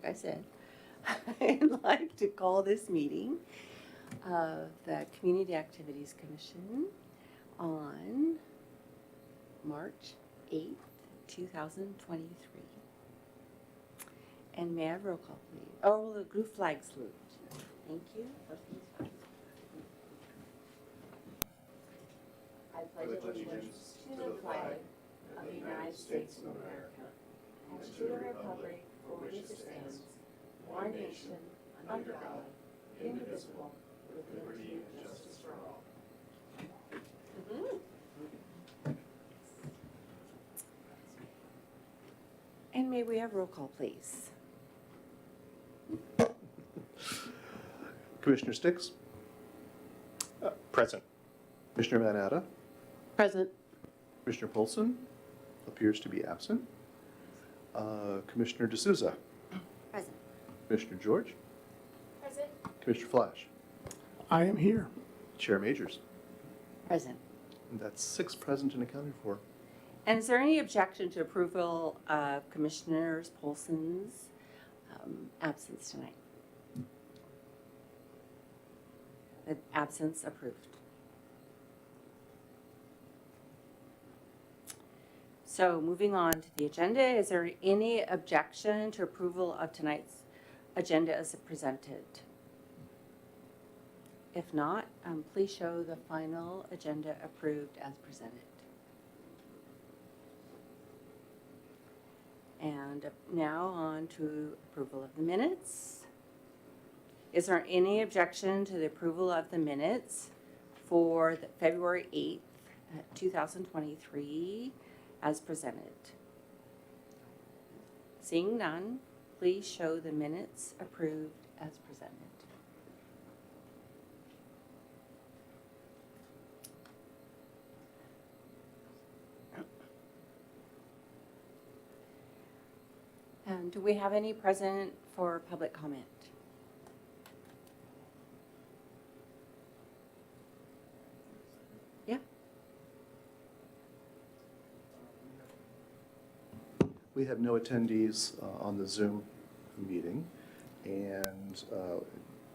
like I said, I'd like to call this meeting of the Community Activities Commission on March 8th, 2023. And may I have roll call, please? Oh, the group flag salute. Thank you. I pledge allegiance to the flag of the United States of America and to the republic for which it stands, one nation, under God, indivisible, with liberty and justice for all. And may we have roll call, please? Commissioner Sticks? Present. Commissioner Manata? Present. Commissioner Polson? Appears to be absent. Commissioner D'Souza? Present. Commissioner George? Present. Commissioner Flash? I am here. Chair Majors? Present. And that's 6 present and accounted for. And is there any objection to approval of Commissioner Polson's absence tonight? The absence approved. So moving on to the agenda, is there any objection to approval of tonight's agenda as presented? If not, please show the final agenda approved as presented. And now on to approval of the minutes. Is there any objection to the approval of the minutes for the February 8th, 2023 as presented? Seeing none, please show the minutes approved as presented. And do we have any present for public comment? Yeah. We have no attendees on the Zoom meeting, and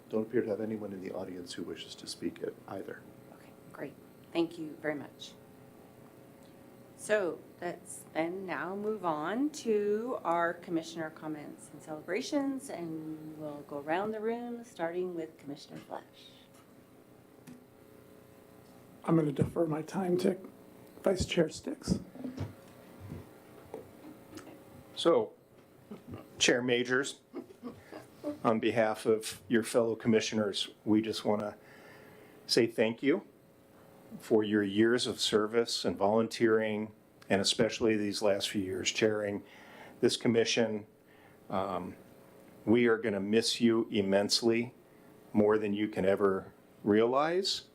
don't appear to have anyone in the audience who wishes to speak it either. Okay, great. Thank you very much. So let's then now move on to our commissioner comments and celebrations, and we'll go around the room, starting with Commissioner Flash. I'm going to defer my time to Vice Chair Sticks. So, Chair Majors, on behalf of your fellow commissioners, we just want to say thank you for your years of service and volunteering, and especially these last few years chairing this commission. We are going to miss you immensely, more than you can ever realize.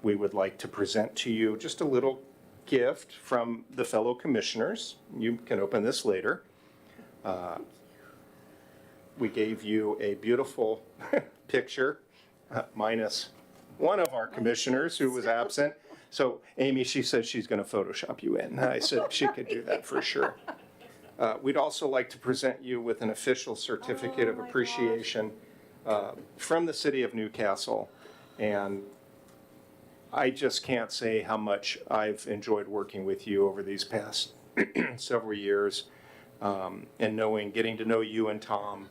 We would like to present to you just a little gift from the fellow commissioners. You can open this later. We gave you a beautiful picture, minus one of our commissioners who was absent. So Amy, she said she's going to Photoshop you in. I said she could do that for sure. We'd also like to present you with an official certificate of appreciation from the city of Newcastle. And I just can't say how much I've enjoyed working with you over these past several years, and getting to know you and Tom.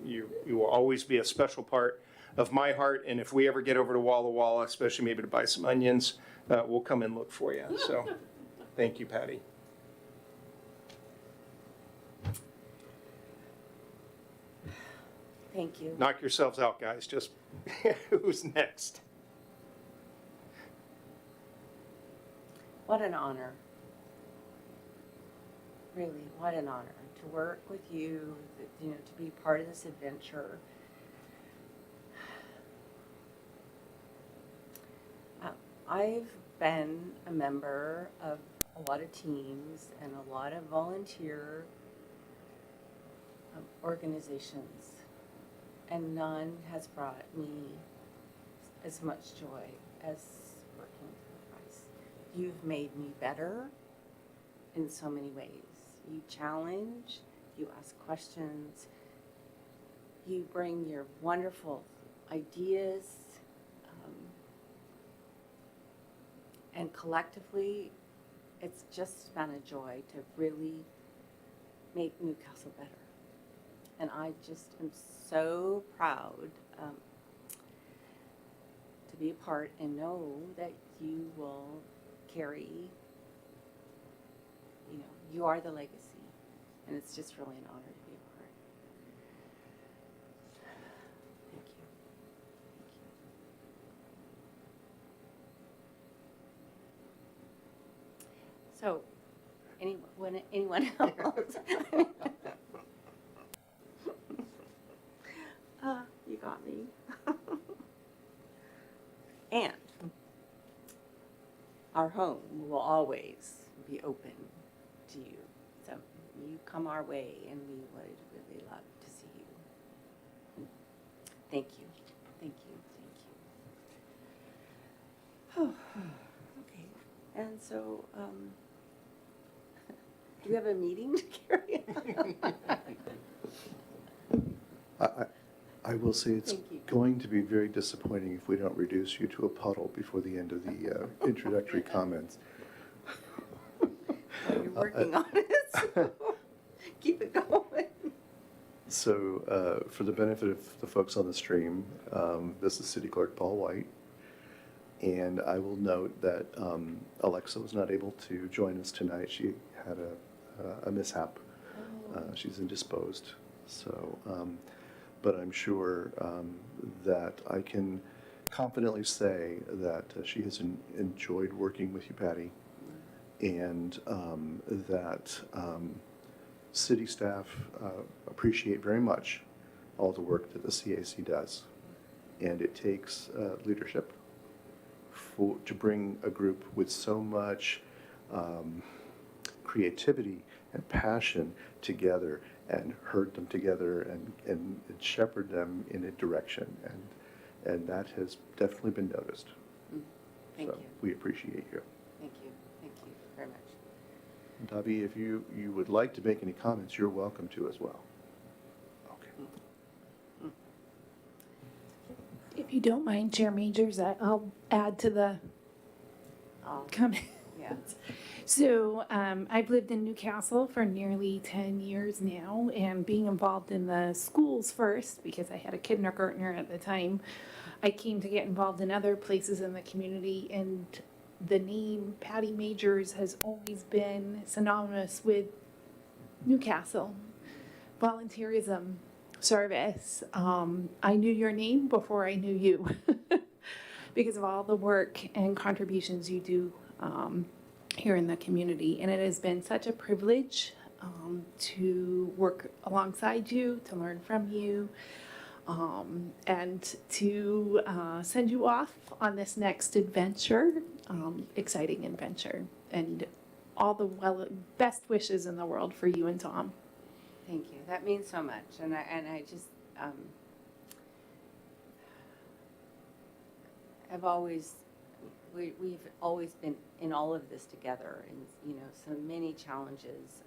You will always be a special part of my heart, and if we ever get over to Walla Walla, especially maybe to buy some onions, we'll come and look for you. So thank you, Patty. Thank you. Knock yourselves out, guys. Just who's next? What an honor. Really, what an honor to work with you, to be part of this adventure. I've been a member of a lot of teams and a lot of volunteer organizations, and none has brought me as much joy as working with Bryce. You've made me better in so many ways. You challenge, you ask questions, you bring your wonderful ideas, and collectively, it's just been a joy to really make Newcastle better. And I just am so proud to be a part and know that you will carry, you are the legacy. And it's just really an honor to be a part. Thank you. So, anyone else? You got me. And our home will always be open to you. So you come our way, and we would really love to see you. Thank you. Thank you. Thank you. Okay. And so, do we have a meeting to carry on? I will say it's Thank you. going to be very disappointing if we don't reduce you to a puddle before the end of the introductory comments. Well, you're working on it, so keep it going. So, for the benefit of the folks on the stream, this is City Clerk Paul White. And I will note that Alexa was not able to join us tonight. She had a mishap. She's indisposed. So, but I'm sure that I can confidently say that she has enjoyed working with you, Patty, and that city staff appreciate very much all the work that the CAC does. And it takes leadership to bring a group with so much creativity and passion together and herd them together and shepherd them in a direction. And that has definitely been noticed. Thank So you. we appreciate you. Thank you. Thank you very much. Davi, if you would like to make any comments, you're welcome to as well. Okay. If you don't mind, Chair Majors, I'll add to the comment. Yeah. So I've lived in Newcastle for nearly 10 years now, and being involved in the schools first, because I had a kindergartner at the time, I came to get involved in other places in the community, and the name Patty Majors has always been synonymous with Newcastle, volunteerism, service. I knew your name before I knew you because of all the work and contributions you do here in the community. And it has been such a privilege to work alongside you, to learn from you, and to send you off on this next adventure, exciting adventure. And all the best wishes in the world for you and Tom. Thank you. That means so much. And I just, we've always been in all of this together, and, so many challenges,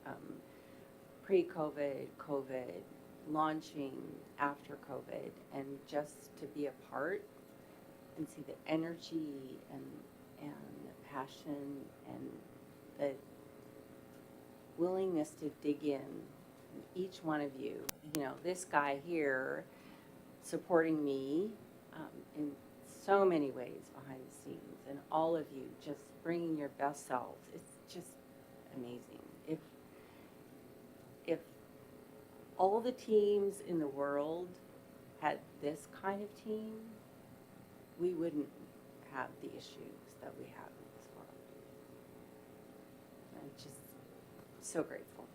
pre-COVID, COVID, launching after COVID, and just to be a part and see the energy and the passion and the willingness to dig in, each one of you, this guy here supporting me in so many ways behind the scenes, and all of you just bringing your best selves. It's just amazing. If all the teams in the world had this kind of team, we wouldn't have the issues that we have in this world. I'm just so grateful.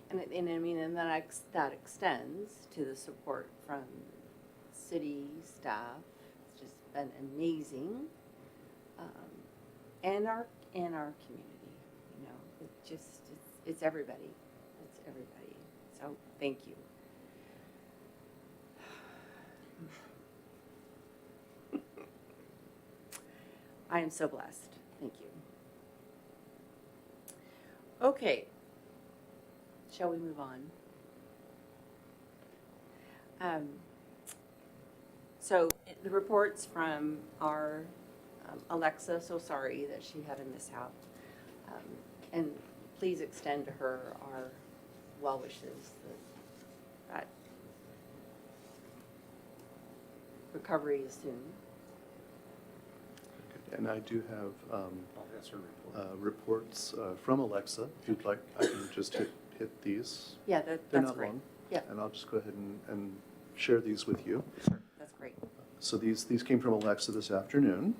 And I mean, and that extends to the support from city staff. It's just been amazing, and our community. It's everybody. It's everybody. So thank you. I am so blessed. Thank you. Okay. Shall we move on? So the reports from our Alexa, so sorry that she had to miss out. And please extend to her our well wishes that recovery is soon. And I do have Oh, that's her report. reports from Alexa. If you'd like, I can just hit these. Yeah, They're that's not great. long. Yeah, And I'll just go ahead and share these with you. that's great. So these came from Alexa this afternoon.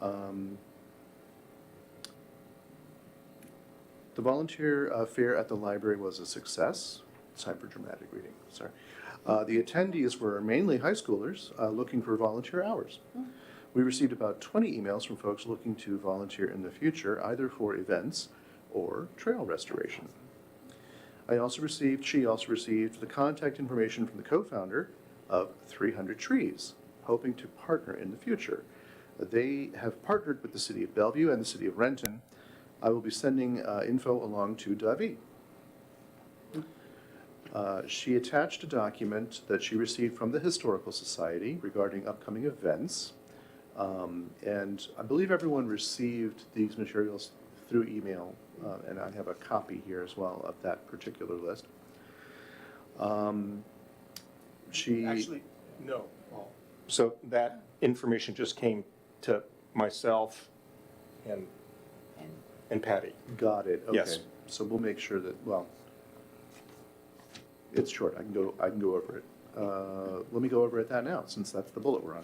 The volunteer fair at the library was a success. It's time for dramatic reading, sorry. The attendees were mainly high schoolers looking for volunteer hours. We received about 20 emails from folks looking to volunteer in the future, either for events or trail restoration. She also received the contact information from the co-founder of 300 Trees, hoping to partner in the future. They have partnered with the City of Bellevue and the City of Renton. I will be sending info along to Davi. She attached a document that she received from the Historical Society regarding upcoming events. And I believe everyone received these materials through email, and I have a copy here as well of that particular list. Actually, no. So that information just came to myself and Patty. Got it, okay. Yes. So we'll make sure that, well, it's short, I can go over it. Let me go over it now, since that's the bullet we're on.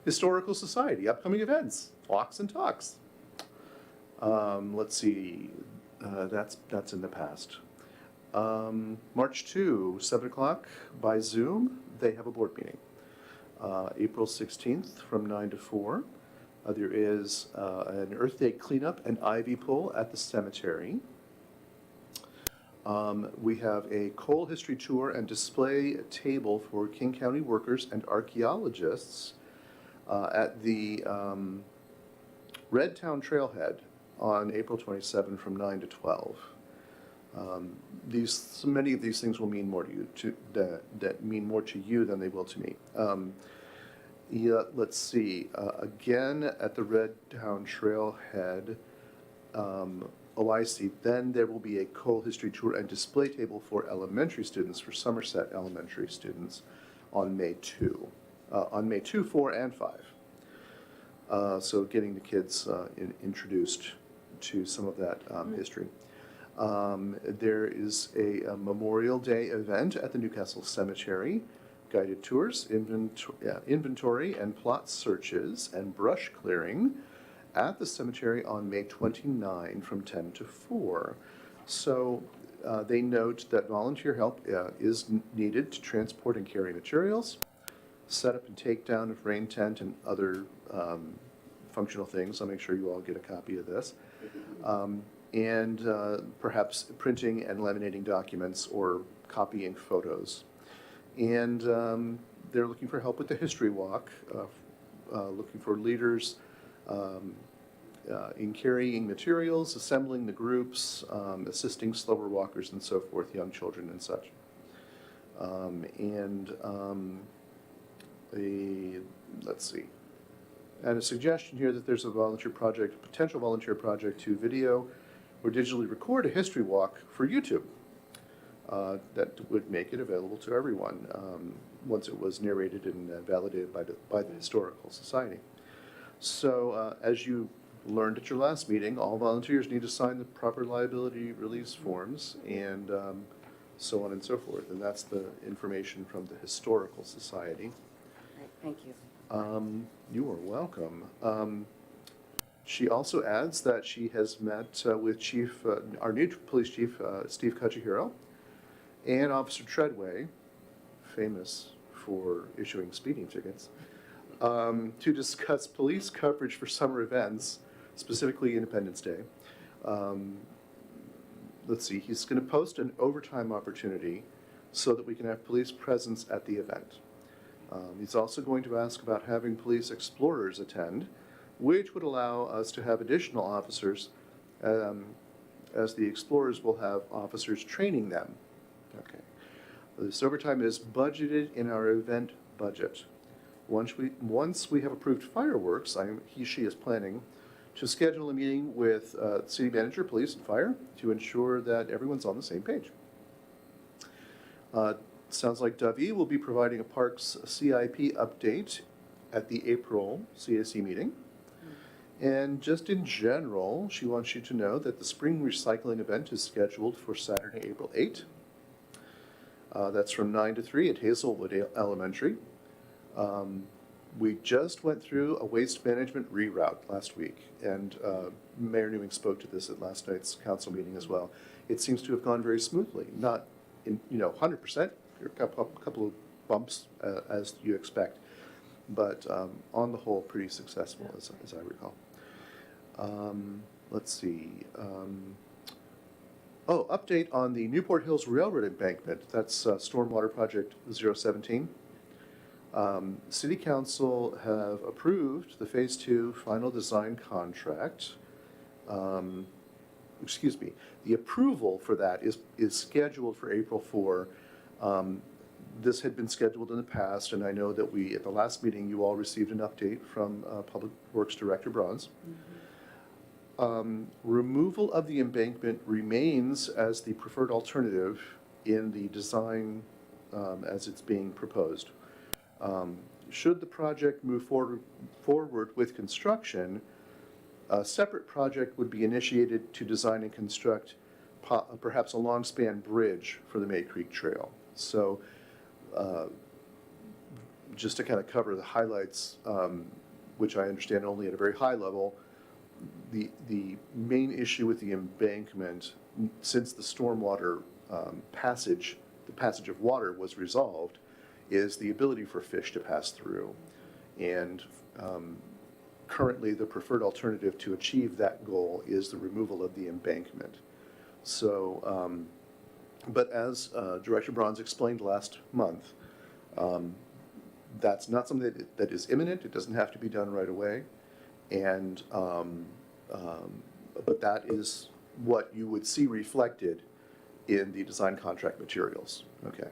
Historical Society, upcoming events, walks and talks. Let's see, that's in the past. March 2, 7 o'clock by Zoom, they have a board meeting. April 16th from 9 to 4. There is an Earth Day cleanup and ivy pull at the cemetery. We have a coal history tour and display table for King County workers and archaeologists at the Red Town Trailhead on April 27 from 9 to 12. Many of these things will mean more to you, that mean more to you than they will to me. Yeah, let's see. Again, at the Red Town Trailhead, I see. Then there will be a coal history tour and display table for elementary students, for Somerset elementary students, on May 2. On May 2, 4, and 5. So getting the kids introduced to some of that history. There is a Memorial Day event at the Newcastle Cemetery. Guided tours, inventory and plot searches, and brush clearing at the cemetery on May 29 from 10 to 4. So they note that volunteer help is needed to transport and carry materials, set up and take down of rain tent and other functional things. I'll make sure you all get a copy of this. And perhaps printing and laminating documents or copying photos. And they're looking for help with the history walk, looking for leaders in carrying materials, assembling the groups, assisting slower walkers and so forth, young children and such. Let's see. And a suggestion here that there's a volunteer project, potential volunteer project to video or digitally record a history walk for YouTube. That would make it available to everyone once it was narrated and validated by the Historical Society. So as you learned at your last meeting, all volunteers need to sign the proper liability release forms and so on and so forth. And that's the information from the Historical Society. Right, thank you. You are welcome. She also adds that she has met with our new police chief, Steve Kachihiro, and Officer Treadway, famous for issuing speeding tickets, to discuss police coverage for summer events, specifically Independence Day. Let's see, he's going to post an overtime opportunity so that we can have police presence at the event. He's also going to ask about having police explorers attend, which would allow us to have additional officers as the Explorers will have officers training them. Okay. This overtime is budgeted in our event budget. Once we have approved fireworks, she is planning to schedule a meeting with city manager, police, and fire to ensure that everyone's on the same page. Sounds like Davi will be providing a parks CIP update at the April CAC meeting. And just in general, she wants you to know that the spring recycling event is scheduled for Saturday, April 8th. That's from 9 to 3 at Hazelwood Elementary. We just went through a waste management reroute last week, and Mayor Newing spoke to this at last night's council meeting as well. It seems to have gone very smoothly, not in 100%, there are a couple of bumps as you expect, but on the whole, pretty successful as I recall. Let's see. Update on the Newport Hills Railroad embankment. That's Stormwater Project 017. City Council have approved the Phase 2 final design contract. The approval for that is scheduled for April 4. This had been scheduled in the past, and I know that at the last meeting, you all received an update from Public Works Director Bronze. Removal of the embankment remains as the preferred alternative in the design as it's being proposed. Should the project move forward with construction, a separate project would be initiated to design and construct perhaps a long-span bridge for the May Creek Trail. So just to kind of cover the highlights, which I understand only at a very high level, the main issue with the embankment, since the stormwater the passage of water was resolved, is the ability for fish to pass through. And currently, the preferred alternative to achieve that goal is the removal of the embankment. So, but as Director Bronze explained last month, that's not something that is imminent. It doesn't have to be done right away. And, but that is what you would see reflected in the design contract materials, okay?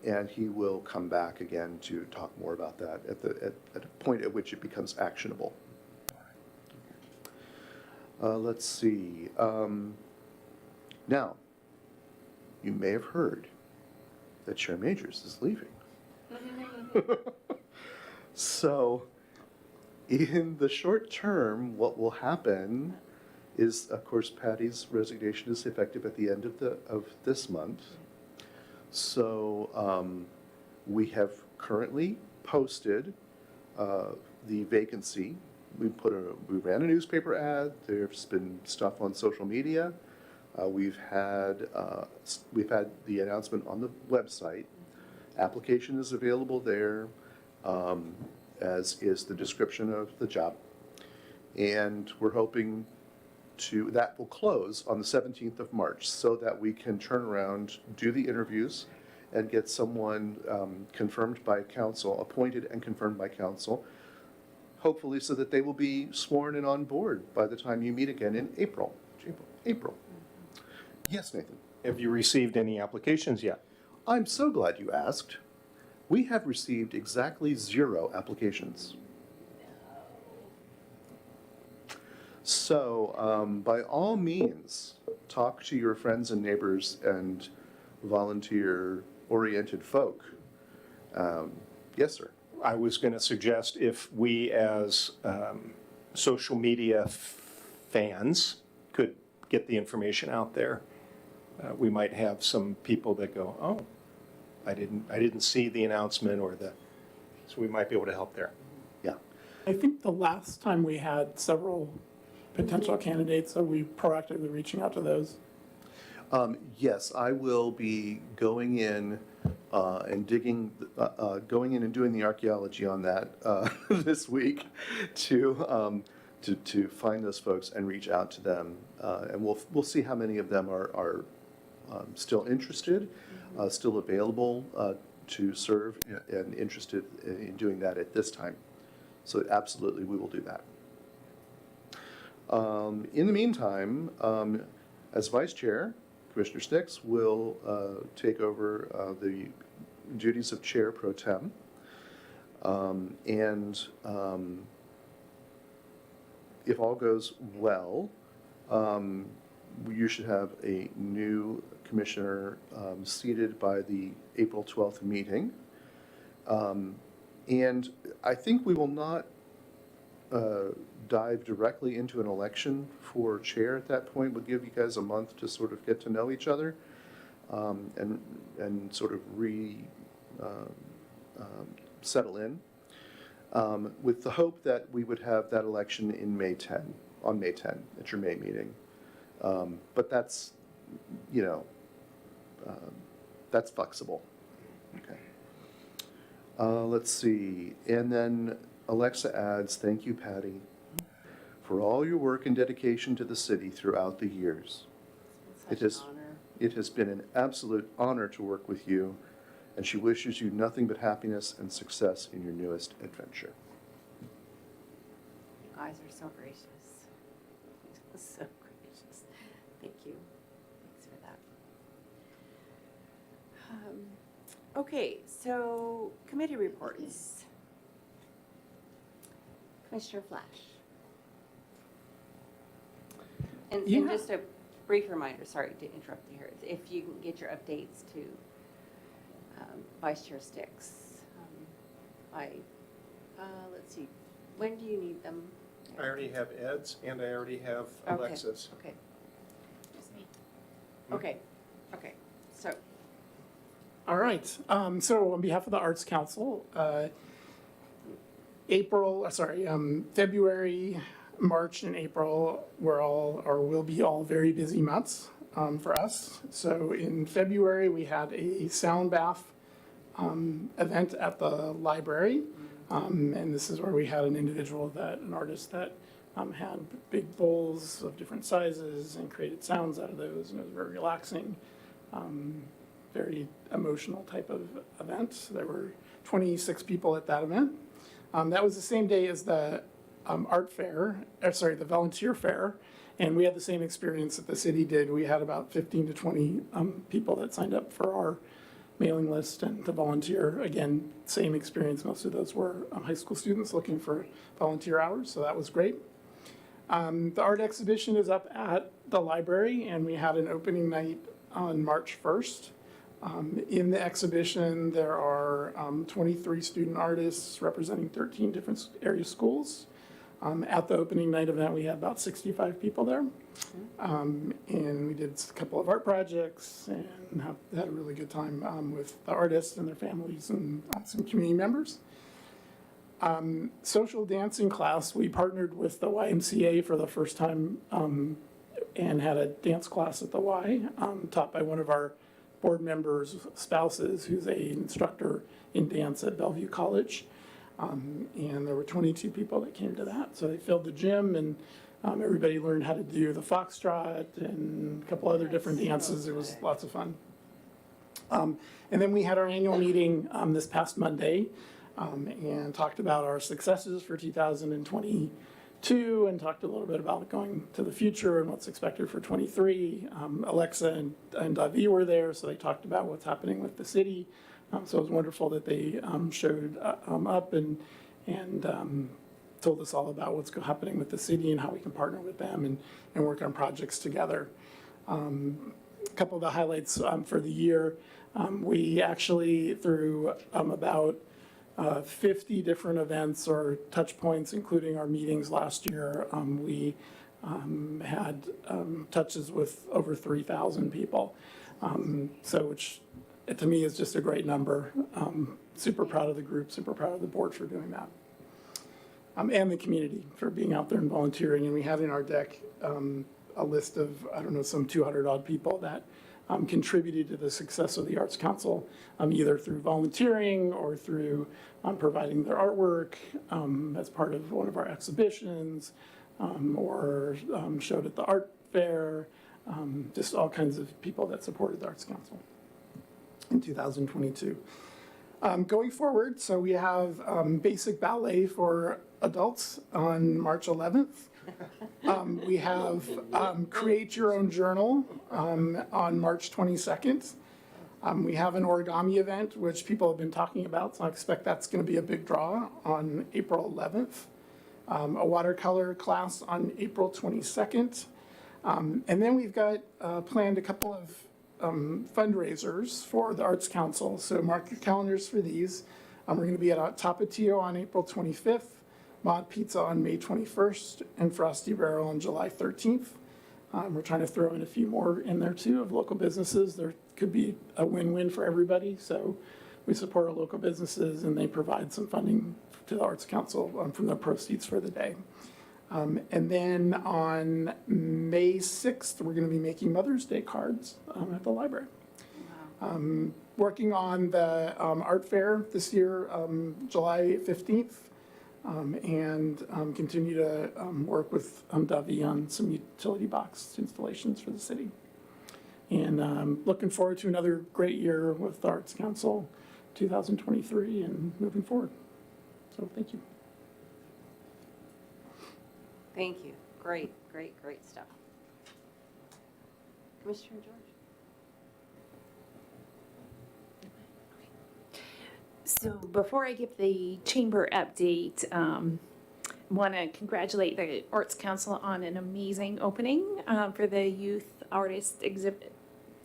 And he will come back again to talk more about that at a point at which it becomes actionable. Let's see. Now, you may have heard that Chair Majors is leaving. So, in the short term, what will happen is, of course, Patty's resignation is effective at the end of this month. So we have currently posted the vacancy. We ran a newspaper ad. There's been stuff on social media. We've had the announcement on the website. Application is available there, as is the description of the job. And we're hoping that will close on the 17th of March so that we can turn around, do the interviews, and get someone confirmed by council, appointed and confirmed by council, hopefully so that they will be sworn and on board by the time you meet again in April. April. Yes, Nathan? Have you received any applications yet? I'm so glad you asked. We have received exactly 0 applications. So, by all means, talk to your friends and neighbors and volunteer-oriented folk. Yes, sir. I was going to suggest if we as social media fans could get the information out there, we might have some people that go, oh, I didn't see the announcement so we might be able to help there. Yeah. I think the last time we had several potential candidates, are we proactively reaching out to those? Yes, I will be going in and digging, going in and doing the archaeology on that this week to find those folks and reach out to them. And we'll see how many of them are still interested, still available to serve, and interested in doing that at this time. So absolutely, we will do that. In the meantime, as vice chair, Commissioner Sticks will take over the duties of chair pro tem. If all goes well, you should have a new commissioner seated by the April 12th meeting. And I think we will not dive directly into an election for chair at that point. We'll give you guys a month to sort of get to know each other and sort of settle in, with the hope that we would have that election in on May 10 at your May meeting. But that's, that's flexible. Okay. Let's see. And then Alexa adds, thank you, Patty, for all your work and dedication to the city throughout the years. It's such an honor. It has been an absolute honor to work with you, and she wishes you nothing but happiness and success in your newest adventure. You guys are so gracious. So gracious. Thank you. Thanks for that. Okay, so committee reports. Commissioner Flash. And Yeah. just a brief reminder, sorry to interrupt you here, if you can get your updates to Vice Chair Sticks let's see, when do you need them? I already have Ed's and I already have Okay, Alexa's. Okay, Just me. okay, so, All right, so on behalf of the Arts Council, February, March, and April will be all very busy months for us. So in February, we had a sound bath event at the library. And this is where we had an artist that had big bowls of different sizes and created sounds out of those, and it was very relaxing, very emotional type of event. There were 26 people at that event. That was the same day as the the volunteer fair, and we had the same experience that the city did. We had about 15 to 20 people that signed up for our mailing list and to volunteer. Again, same experience. Most of those were high school students looking for volunteer hours, so that was great. The art exhibition is up at the library, and we had an opening night on March 1st. In the exhibition, there are 23 student artists representing 13 different area schools. At the opening night event, we had about 65 people there. And we did a couple of art projects and had a really good time with the artists and their families and some community members. Social dancing class, we partnered with the YMCA for the first time and had a dance class at the Y, taught by one of our board members' spouses, who's an instructor in dance at Bellevue College. And there were 22 people that came to that. So they filled the gym, and everybody learned how to do the foxtrot and a couple other different dances. It was lots of fun. And then we had our annual meeting this past Monday and talked about our successes for 2022 and talked a little bit about going to the future and what's expected for 23. Alexa and Davi were there, so they talked about what's happening with the city. So it was wonderful that they showed up and told us all about what's happening with the city and how we can partner with them and work on projects together. A couple of the highlights for the year, we actually, through about 50 different events or touch points, including our meetings last year, we had touches with over 3,000 people. So which to me is just a great number. Super proud of the group, super proud of the board for doing that. And the community for being out there and volunteering. And we had in our deck a list of, some 200 odd people that contributed to the success of the Arts Council, either through volunteering or through providing their artwork as part of one of our exhibitions, or showed at the art fair, just all kinds of people that supported the Arts Council in 2022. Going forward, so we have basic ballet for adults on March 11th. We have Create Your Own Journal on March 22nd. We have an origami event, which people have been talking about, so I expect that's going to be a big draw on April 11th. A watercolor class on April 22nd. And then we've got planned a couple of fundraisers for the Arts Council, so mark your calendars for these. We're going to be at Tapatio on April 25th, Mod Pizza on May 21st, and Frosty Barrel on July 13th. We're trying to throw in a few more in there too of local businesses. There could be a win-win for everybody, so we support our local businesses and they provide some funding to the Arts Council from the proceeds for the day. And then on May 6th, we're going to be making Mother's Day cards at the library. Working on the art fair this year, July 15th, and continue to work with Dovey on some utility box installations for the city. And looking forward to another great year with the Arts Council 2023 and moving forward. So thank you. Thank you. Great, great, great stuff. Commissioner George? So before I give the chamber update, want to congratulate the Arts Council on an amazing opening for the youth artist exhibit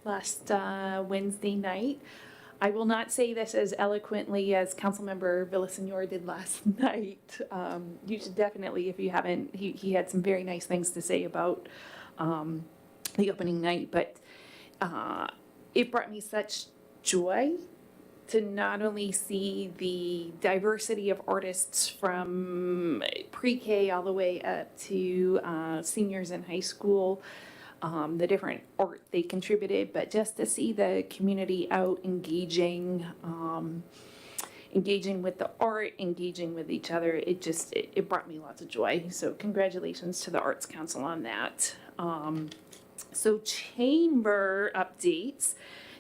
last Wednesday night. I will not say this as eloquently as Councilmember Villasenor did last night. You should definitely, if you haven't, he had some very nice things to say about the opening night, but it brought me such joy to not only see the diversity of artists from pre-K all the way up to seniors in high school, the different art they contributed, but just to see the community out engaging with the art, engaging with each other, it brought me lots of joy. So congratulations to the Arts Council on that. So chamber updates.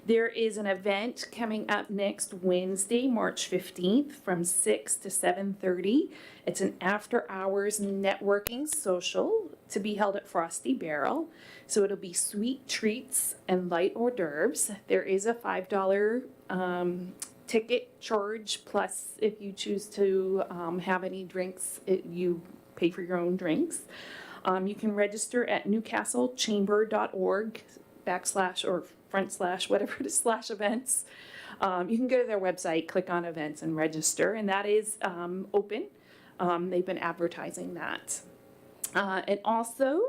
There is an event coming up next Wednesday, March 15th from 6 to 7:30. It's an after-hours networking social to be held at Frosty Barrel. So it'll be sweet treats and light hors d'oeuvres. There is a $5 ticket charge, plus if you choose to have any drinks, you pay for your own drinks. You can register at newcastlechamber.org / whatever it is / events. You can go to their website, click on events and register, and that is open. They've been advertising that. And also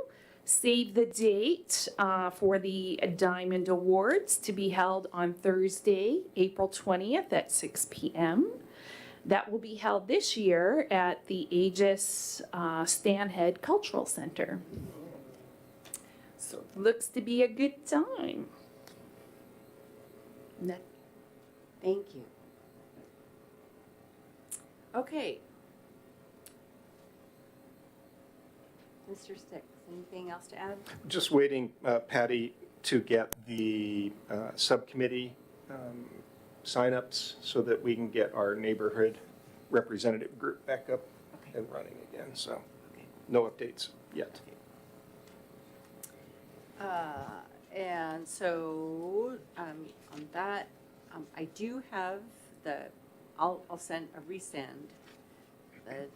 save the date for the Diamond Awards to be held on Thursday, April 20th at 6 p.m. That will be held this year at the Aegis Stanhead Cultural Center. So looks to be a good time. Thank you. Okay. Mr. Sticks, anything else to add? Just waiting, Patty, to get the subcommittee signups so that we can get our neighborhood representative group back up Okay. and running again. So Okay. no updates yet. And so, on that, I do have I'll resend the,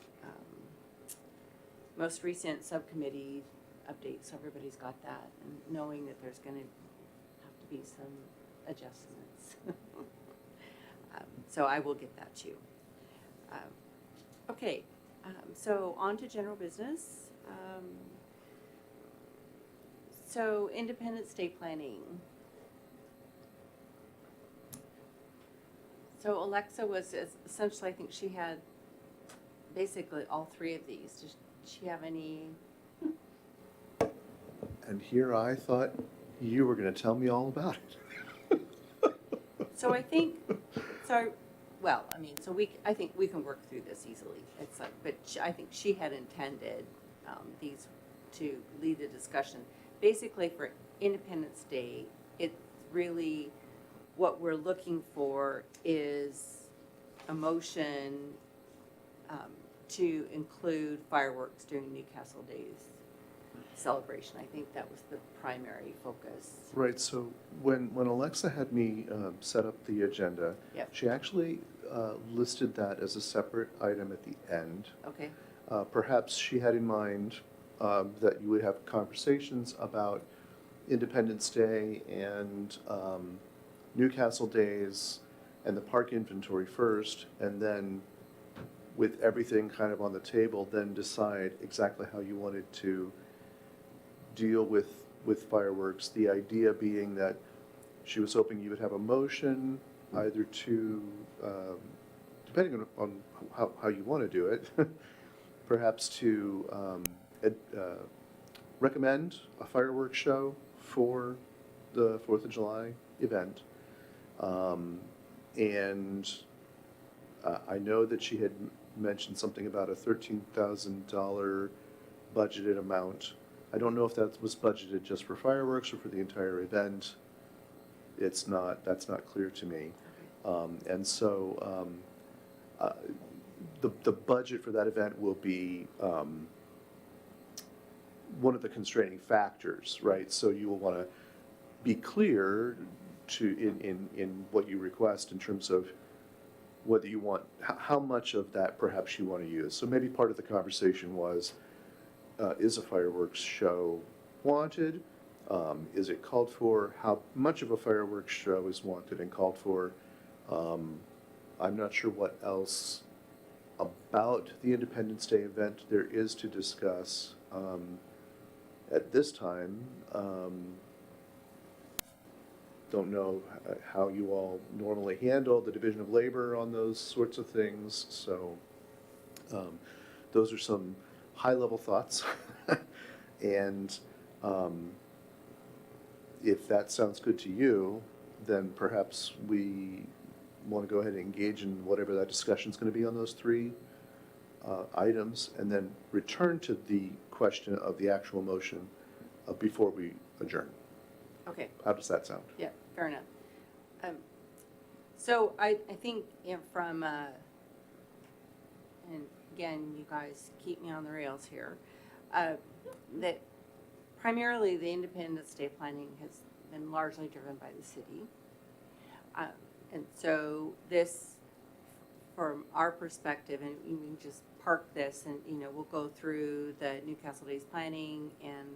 most recent subcommittee update, so everybody's got that, and knowing that there's gonna have to be some adjustments. So I will get that to you. Okay, so on to general business. So Independence Day planning. So Alexa was essentially, I think she had basically all three of these. Does she have any? And here I thought you were going to tell me all about it. So I think, I think we can work through this easily. It's like, but I think she had intended these to lead the discussion. Basically, for Independence Day, it's really what we're looking for is a motion to include fireworks during Newcastle Days celebration. I think that was the primary focus. Right, so when Alexa had me set up the agenda, Yep. she actually listed that as a separate item at the end. Okay, Perhaps she had in mind that you would have conversations about Independence Day and Newcastle Days and the park inventory first, and then with everything kind of on the table, then decide exactly how you wanted to deal with fireworks. The idea being that she was hoping you would have a motion either to, depending on how you want to do it, perhaps to recommend a fireworks show for the 4th of July event. And I know that she had mentioned something about a $13,000 budgeted amount. I don't know if that was budgeted just for fireworks or for the entire event. That's not clear to me. And so the budget for that event will be one of the constraining factors, right? So you will want to be clear in what you request in terms of whether you want, how much of that perhaps you want to use. So maybe part of the conversation was, is a fireworks show wanted? Is it called for? How much of a fireworks show is wanted and called for? I'm not sure what else about the Independence Day event there is to discuss at this time. Don't know how you all normally handle the division of labor on those sorts of things. So those are some high-level thoughts. And if that sounds good to you, then perhaps we want to go ahead and engage in whatever that discussion is going to be on those three items, and then return to the question of the actual motion before we adjourn. okay. How does that sound? Yeah, fair enough. So I think, you know, from, and again, you guys keep me on the rails here, that primarily the Independence Day planning has been largely driven by the city. And so this, from our perspective, and we can just park this and, you know, we'll go through the Newcastle Days planning, and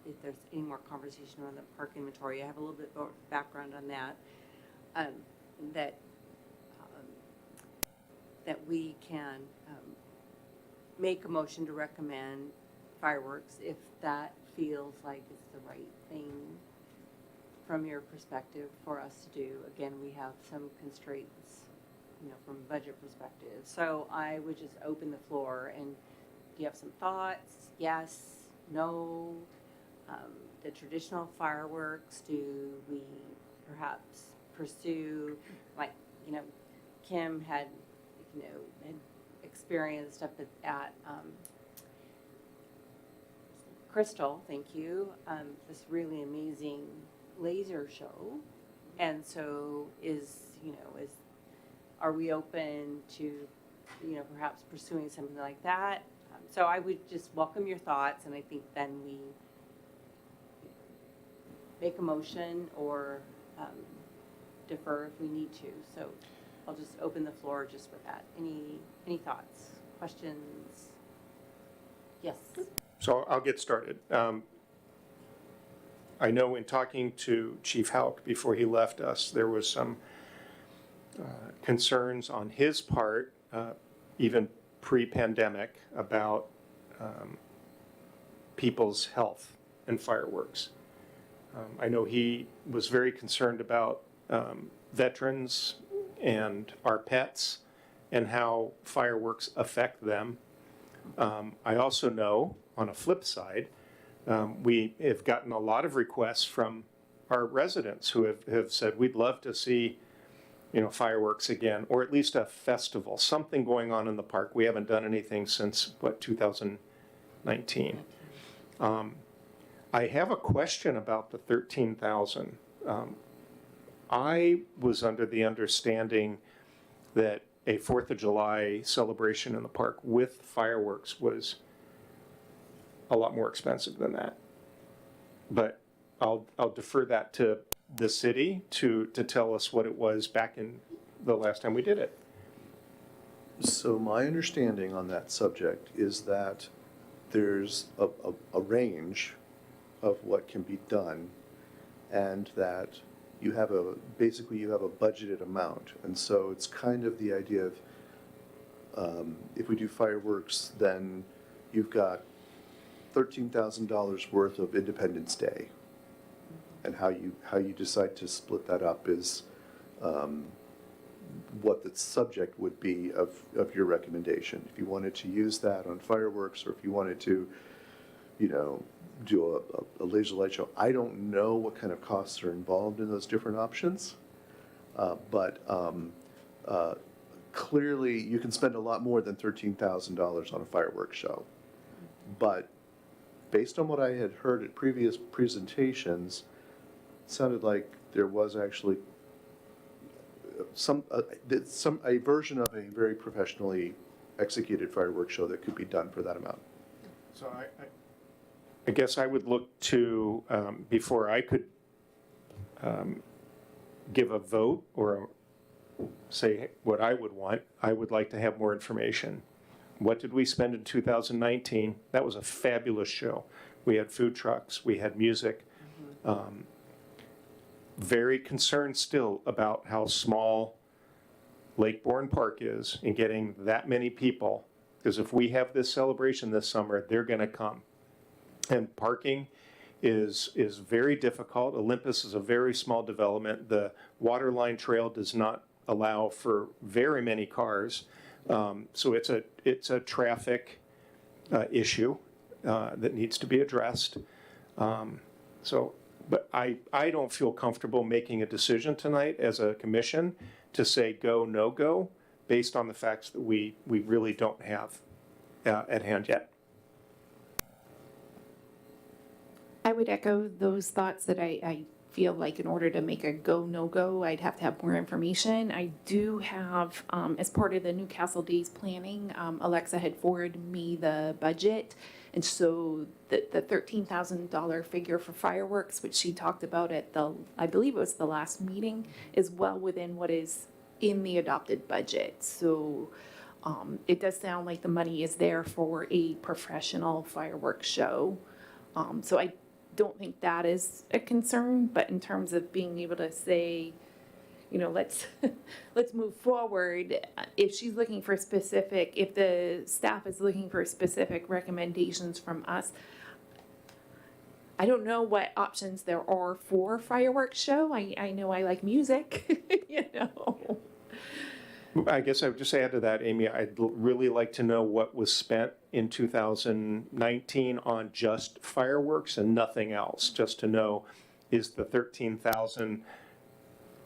if there's any more conversation around the park inventory, I have a little bit more background on that, that we can make a motion to recommend fireworks if that feels like it's the right thing from your perspective for us to do. Again, we have some constraints, you know, from a budget perspective. So I would just open the floor, and do you have some thoughts? Yes, no? The traditional fireworks, do we perhaps pursue, like, you know, Kim had, you know, had experienced up at Crystal, thank you, this really amazing laser show. And so are we open to, you know, perhaps pursuing something like that? So I would just welcome your thoughts, and I think then we make a motion or defer if we need to. So I'll just open the floor just with that. Any thoughts, questions? Yes. So I'll get started. I know in talking to Chief Houck before he left us, there was some concerns on his part, even pre-pandemic, about people's health and fireworks. I know he was very concerned about veterans and our pets and how fireworks affect them. I also know, on a flip side, we have gotten a lot of requests from our residents who have said, we'd love to see, you know, fireworks again, or at least a festival, something going on in the park. We haven't done anything since, 2019. I have a question about the 13,000. I was under the understanding that a 4th of July celebration in the park with fireworks was a lot more expensive than that. But I'll defer that to the city to tell us what it was back in the last time we did it. So my understanding on that subject is that there's a range of what can be done, and that you have basically you have a budgeted amount. And so it's kind of the idea of, if we do fireworks, then you've got $13,000 worth of Independence Day. And how you decide to split that up is what the subject would be of your recommendation. If you wanted to use that on fireworks, or if you wanted to, do a laser light show. I don't know what kind of costs are involved in those different options, but clearly you can spend a lot more than $13,000 on a fireworks show. But based on what I had heard at previous presentations, it sounded like there was actually a version of a very professionally executed fireworks show that could be done for that amount. So I guess I would look to, before I could give a vote or say what I would want, I would like to have more information. What did we spend in 2019? That was a fabulous show. We had food trucks, we had music. Very concerned still about how small Lake Bourne Park is in getting that many people. Because if we have this celebration this summer, they're gonna come. And parking is very difficult. Olympus is a very small development. The Waterline Trail does not allow for very many cars. So it's a traffic issue that needs to be addressed. But I don't feel comfortable making a decision tonight as a commission to say go, no go, based on the facts that we really don't have at hand yet. I would echo those thoughts that I feel like in order to make a go, no go, I'd have to have more information. I do have, as part of the Newcastle Days planning, Alexa had forwarded me the budget. And so the $13,000 figure for fireworks, which she talked about at I believe it was the last meeting, is well within what is in the adopted budget. So it does sound like the money is there for a professional fireworks show. So I don't think that is a concern, but in terms of being able to say, let's move forward. If she's looking for specific, if the staff is looking for specific recommendations from us, I don't know what options there are for fireworks show. I know I like music, I guess I would just add to that, Amy, I'd really like to know what was spent in 2019 on just fireworks and nothing else, just to know, is the 13,000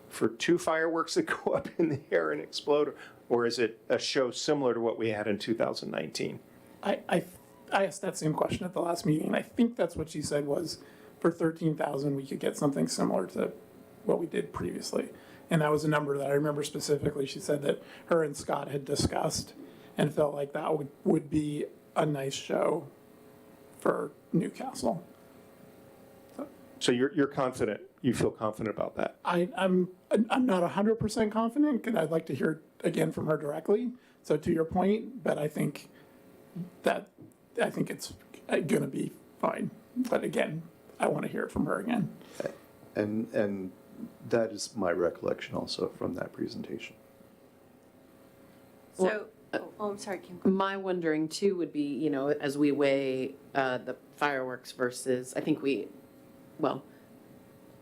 for 2 fireworks that go up in the air and explode, or is it a show similar to what we had in 2019? I asked that same question at the last meeting, and I think that's what she said was for 13,000, we could get something similar to what we did previously. And that was a number that I remember specifically. She said that her and Scott had discussed and felt like that would be a nice show for Newcastle. So you're confident, you feel confident about that? I'm not 100% confident, because I'd like to hear it again from her directly. So to your point, but I think it's gonna be fine. But again, I want to hear it from her again. And that is my recollection also from that presentation. So, I'm sorry, Kim. My wondering too would be, as we weigh the fireworks versus, I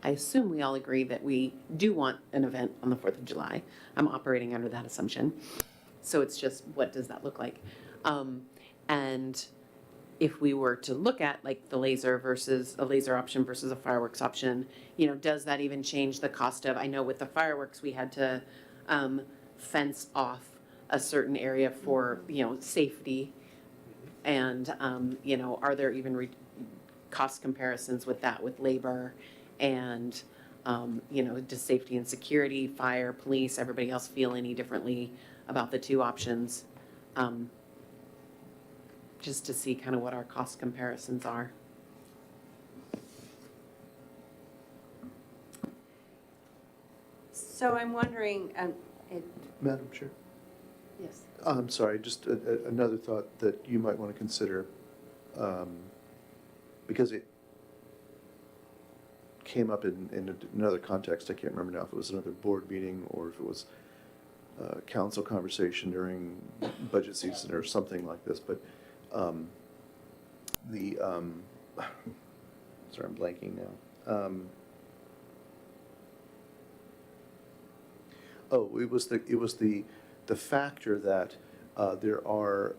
assume we all agree that we do want an event on the 4th of July. I'm operating under that assumption. So it's just, what does that look like? And if we were to look at like the laser versus a laser option versus a fireworks option, does that even change the cost of, I know with the fireworks, we had to fence off a certain area for, safety. And, are there even cost comparisons with that, with labor and, does safety and security, fire, police, everybody else feel any differently about the two options, just to see kind of what our cost comparisons are. So I'm wondering, Madam Chair? Yes. I'm sorry, just another thought that you might want to consider, because it came up in another context. I can't remember now if it was another board meeting or if it was a council conversation during budget season or something like this, but sorry, I'm blanking now. It was the factor that the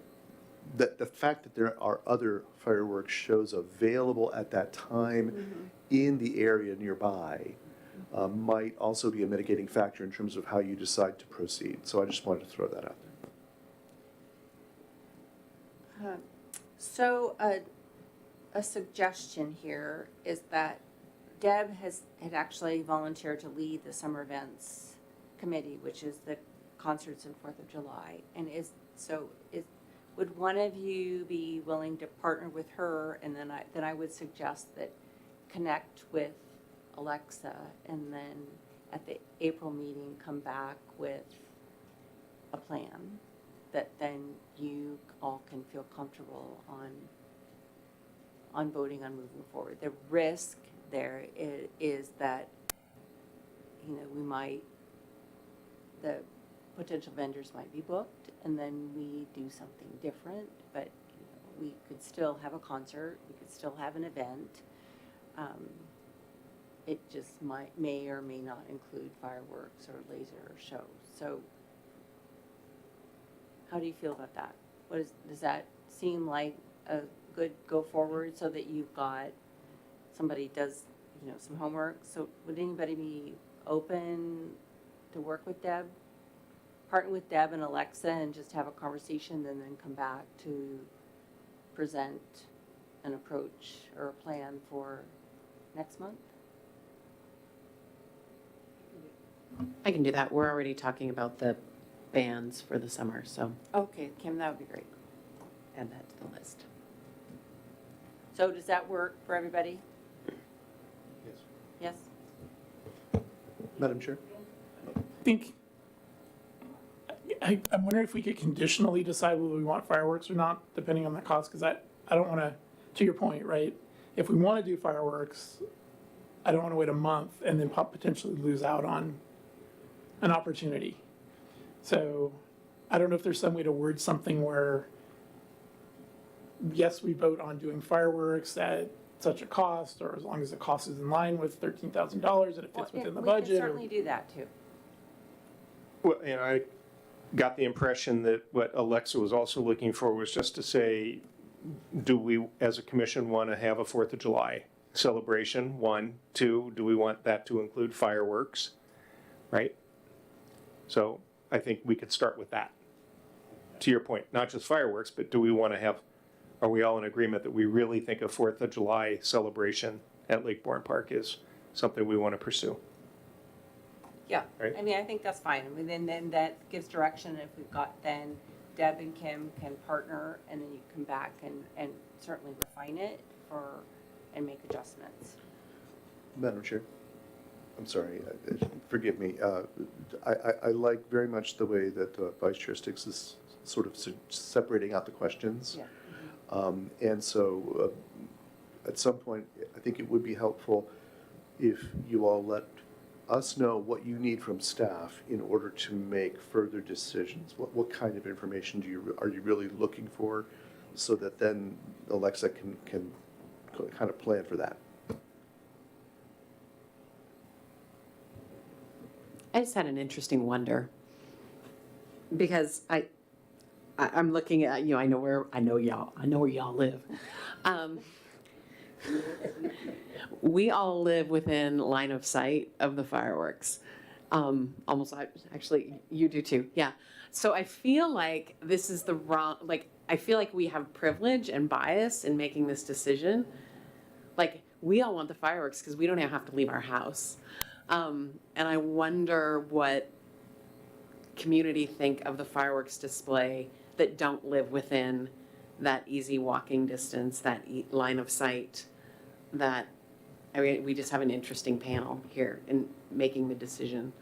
fact that there are other fireworks shows available at that time in the area nearby might also be a mitigating factor in terms of how you decide to proceed. So I just wanted to throw that out there. so a suggestion here is that Deb had actually volunteered to lead the summer events committee, which is the concerts and 4th of July. And would one of you be willing to partner with her? And then I would suggest that connect with Alexa, and then at the April meeting, come back with a plan that then you all can feel comfortable on voting on moving forward. The risk there is that, the potential vendors might be booked, and then we do something different, but we could still have a concert, we could still have an event. It just may or may not include fireworks or laser shows. So how do you feel about that? Does that seem like a good go forward, so that you've got, somebody does, some homework? So would anybody be open to work with Deb? Partner with Deb and Alexa and just have a conversation, and then come back to present an approach or a plan for next month? I can do that. We're already talking about the bands for the summer, so Okay, Kim, that would be great. add that to the list. So does that work for everybody? Yes. Yes? Madam Chair? I'm wondering if we could conditionally decide whether we want fireworks or not, depending on the cost, because I don't want to your point, right? If we want to do fireworks, I don't want to wait a month and then potentially lose out on an opportunity. So I don't know if there's some way to word something where, yes, we vote on doing fireworks at such a cost, or as long as the cost is in line with $13,000 and it fits within the We budget. can certainly do that too. Well, I got the impression that what Alexa was also looking for was just to say, do we, as a commission, want to have a 4th of July celebration? 1, 2, do we want that to include fireworks? Right? So I think we could start with that. To your point, not just fireworks, but do we want to have, are we all in agreement that we really think a 4th of July celebration at Lake Bourne Park is something we want to pursue? Yeah, Right. I mean, I think that's fine. I mean, then that gives direction. If we've got, then Deb and Kim can partner, and then you come back and certainly refine it and make adjustments. Madam Chair? I'm sorry, forgive me. I like very much the way that Vice Chair Sticks is sort of separating out the questions. Yeah. And so at some point, I think it would be helpful if you all let us know what you need from staff in order to make further decisions. What kind of information are you really looking for, so that then Alexa can kind of plan for that. I just had an interesting wonder, because I'm looking at, I know where y'all live. We all live within line of sight of the fireworks. Almost, actually, you do too, yeah. So I feel like this is the wrong, I feel like we have privilege and bias in making this decision. We all want the fireworks because we don't have to leave our house. And I wonder what community think of the fireworks display that don't live within that easy walking distance, that line of sight, that, I mean, we just have an interesting panel here in making the decision.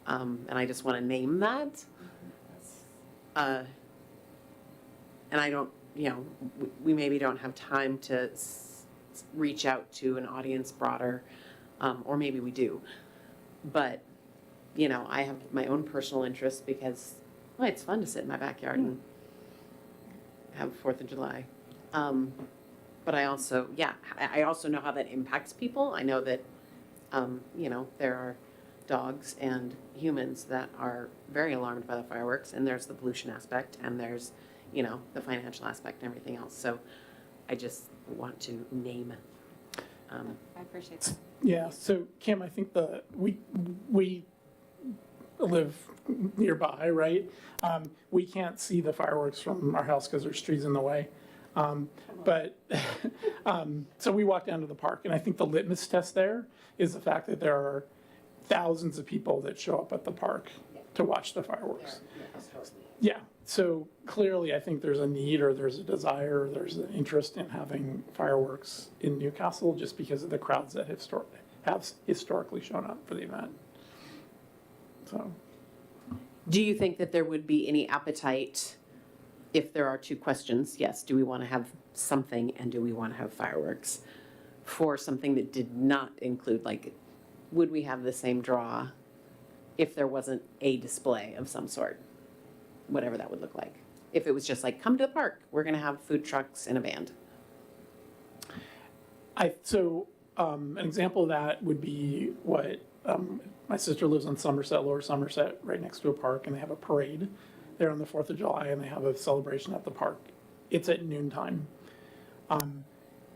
And I just want to name that. And I don't, you know, we maybe don't have time to reach out to an audience broader, or maybe we do. But, you know, I have my own personal interest because, well, it's fun to sit in my backyard and have 4th of July. But I also, yeah, I also know how that impacts people. I know that, you know, there are dogs and humans that are very alarmed by the fireworks, and there's the pollution aspect, and there's, you know, the financial aspect and everything else. So I just want to name. I appreciate that. Yeah, so Kim, I think we live nearby, right? We can't see the fireworks from our house because there's trees in the way. But, so we walk down to the park, and I think the litmus test there is the fact that there are thousands of people that show up at the park to watch the fireworks. Yeah, so clearly I think there's a need, or there's a desire, or there's an interest in having fireworks in Newcastle just because of the crowds that have historically shown up for the event. So, Do you think that there would be any appetite, if there are two questions, yes, do we want to have something and do we want to have fireworks, for something that did not include, like, would we have the same draw if there wasn't a display of some sort, whatever that would look like? If it was just like, come to the park, we're going to have food trucks and a band. An example of that would be what, my sister lives on Somerset, Lower Somerset, right next to a park, and they have a parade there on the 4th of July, and they have a celebration at the park. It's at noontime.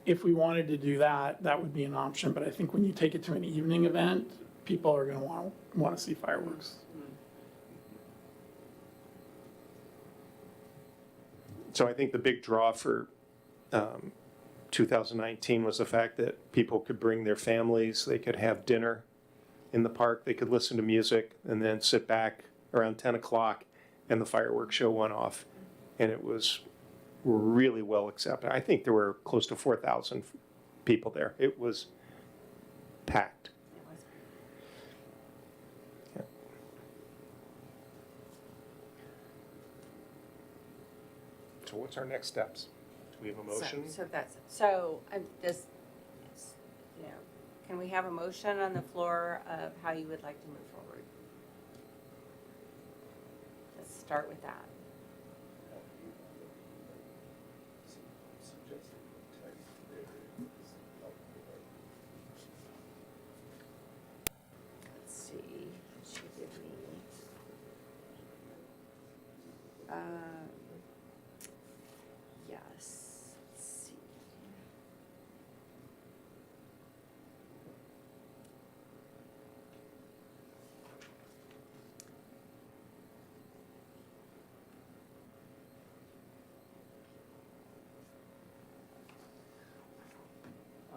If we wanted to do that, that would be an option, but I think when you take it to an evening event, people are gonna want to see fireworks. So I think the big draw for 2019 was the fact that people could bring their families, they could have dinner in the park, they could listen to music, and then sit back around 10 o'clock, and the fireworks show went off. And it was really well accepted. I think there were close to 4,000 people there. It was packed. Yeah. So what's our next steps? Do we have a motion? So I'm just, you know, can we have a motion on the floor of how you would like to move forward? Let's start with that. Let's see, she give me, yes, let's see.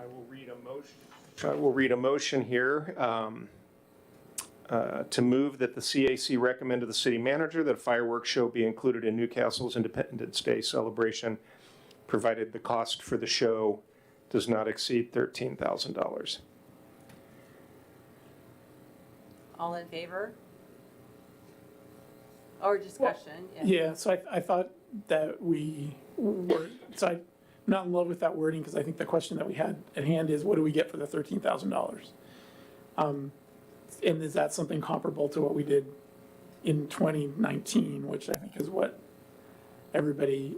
I will read a motion here to move that the CAC recommend to the city manager that a fireworks show be included in Newcastle's Independence Day celebration, provided the cost for the show does not exceed $13,000. All in favor? Or discussion? Yeah, so I thought that we were, so I'm not in love with that wording, because I think the question that we had at hand is, what do we get for the $13,000? And is that something comparable to what we did in 2019, which I think is what everybody,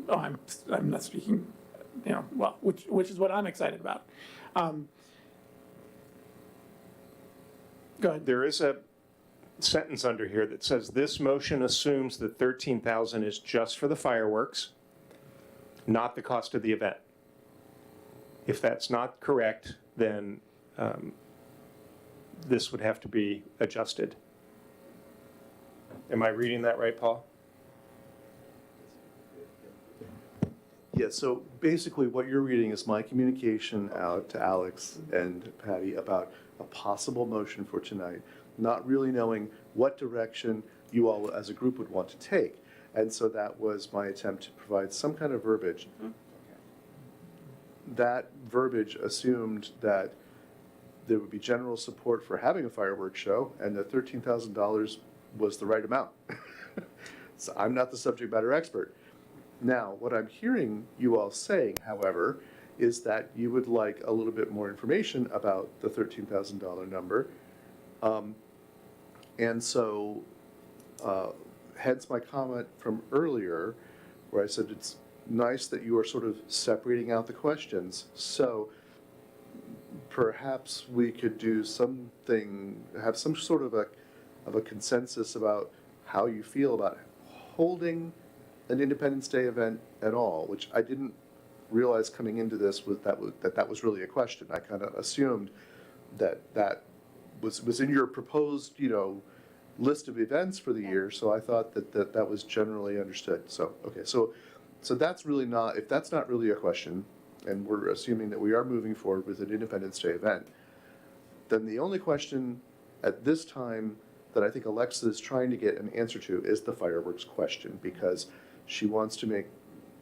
I'm not speaking, you know, well, which is what I'm excited about. Go ahead. There is a sentence under here that says, this motion assumes that $13,000 is just for the fireworks, not the cost of the event. If that's not correct, then this would have to be adjusted. Am I reading that right, Paul? Yeah, so basically what you're reading is my communication out to Alex and Patty about a possible motion for tonight, not really knowing what direction you all as a group would want to take. And so that was my attempt to provide some kind of verbiage. That verbiage assumed that there would be general support for having a fireworks show, and that $13,000 was the right amount. So I'm not the subject matter expert. Now, what I'm hearing you all saying, however, is that you would like a little bit more information about the $13,000 number. And so, hence my comment from earlier, where I said it's nice that you are sort of separating out the questions. So perhaps we could do something, have some sort of a consensus about how you feel about holding an Independence Day event at all, which I didn't realize coming into this that was really a question. I kind of assumed that was in your proposed, list of events for the year, so I thought that was generally understood. So, okay, so that's really not, if that's not really a question, and we're assuming that we are moving forward with an Independence Day event, then the only question at this time that I think Alexa is trying to get an answer to is the fireworks question, because she wants to make,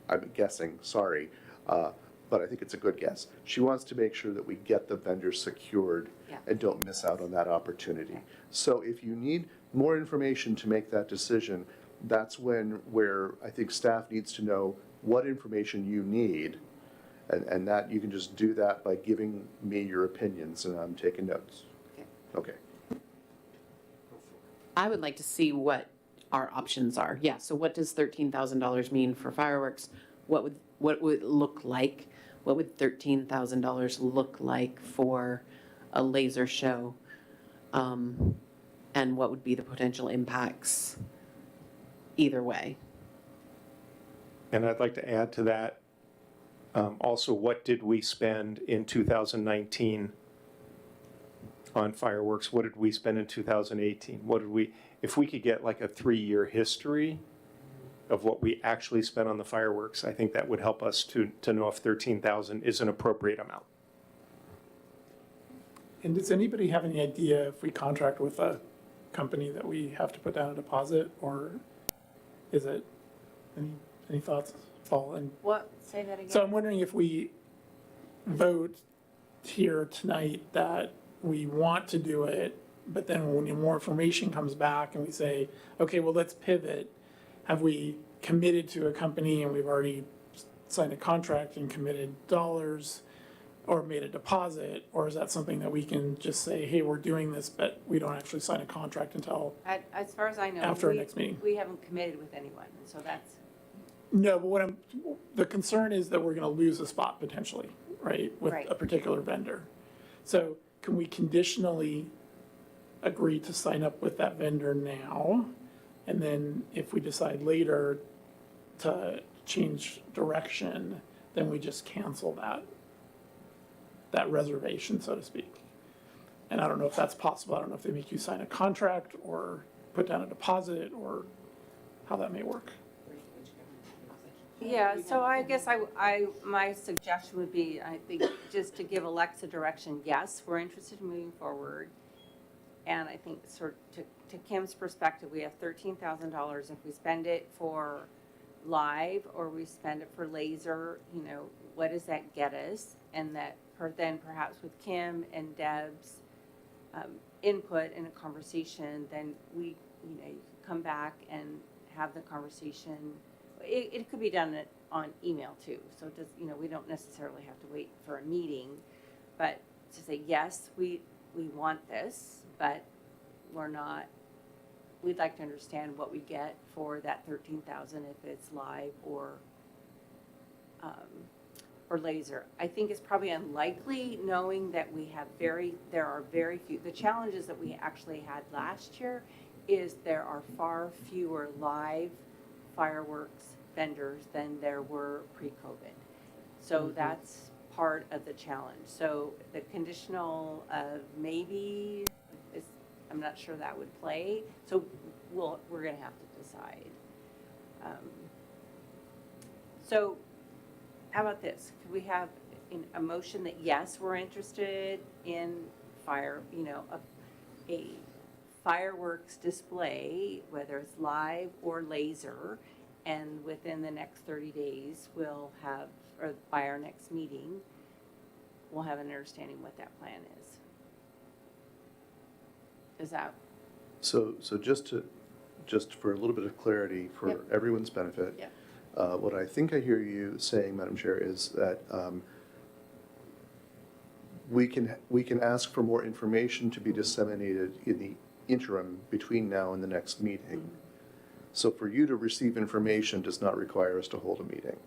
I'm guessing, sorry, but I think it's a good guess. She wants to make sure that we get the vendors secured and don't miss out on that opportunity. So if you need more information to make that decision, that's where I think staff needs to know what information you need, and that you can just do that by giving me your opinions, and I'm taking notes. Okay. I would like to see what our options are. Yeah, so what does $13,000 mean for fireworks? What would it look like? What would $13,000 look like for a laser show? And what would be the potential impacts either way? And I'd like to add to that, also, what did we spend in 2019 on fireworks? What did we spend in 2018? If we could get like a 3-year history of what we actually spent on the fireworks, I think that would help us to know if 13,000 is an appropriate amount. And does anybody have any idea if we contract with a company that we have to put down a deposit, or is it, any thoughts, Paul? And What, say that again? so I'm wondering if we vote here tonight that we want to do it, but then when more information comes back and we say, okay, well, let's pivot, have we committed to a company and we've already signed a contract and committed dollars or made a deposit, or is that something that we can just say, hey, we're doing this, but we don't actually sign a contract until, As far as I know. After our next meeting. We haven't committed with anyone, and so that's, no, but the concern is that we're gonna lose a spot potentially, right? With Right. a particular vendor. So can we conditionally agree to sign up with that vendor now? And then if we decide later to change direction, then we just cancel that reservation, so to speak. And I don't know if that's possible. I don't know if they make you sign a contract or put down a deposit, or how that may work. yeah, so I guess my suggestion would be, I think, just to give Alexa direction, yes, we're interested in moving forward. And I think sort of to Kim's perspective, we have $13,000. If we spend it for live or we spend it for laser, what does that get us? And that then perhaps with Kim and Deb's input in a conversation, then we, come back and have the conversation. It could be done on email too. So it does, we don't necessarily have to wait for a meeting, but to say, yes, we want this, but we'd like to understand what we get for that 13,000 if it's live or laser. I think it's probably unlikely, knowing that there are very few. The challenges that we actually had last year is there are far fewer live fireworks vendors than there were pre-COVID. So that's part of the challenge. So the conditional of maybe I'm not sure that would play. So we're going to have to decide. So how about this? Could we have a motion that yes, we're interested in a fireworks display, whether it's live or laser, and within the next 30 days, we'll have, or by our next meeting, we'll have an understanding what that plan is. Is that, So just for a little bit of clarity for Yep. everyone's benefit. Yep. What I think I hear you saying, Madam Chair, is that we can ask for more information to be disseminated in the interim between now and the next meeting. So for you to receive information does not require us to hold a meeting.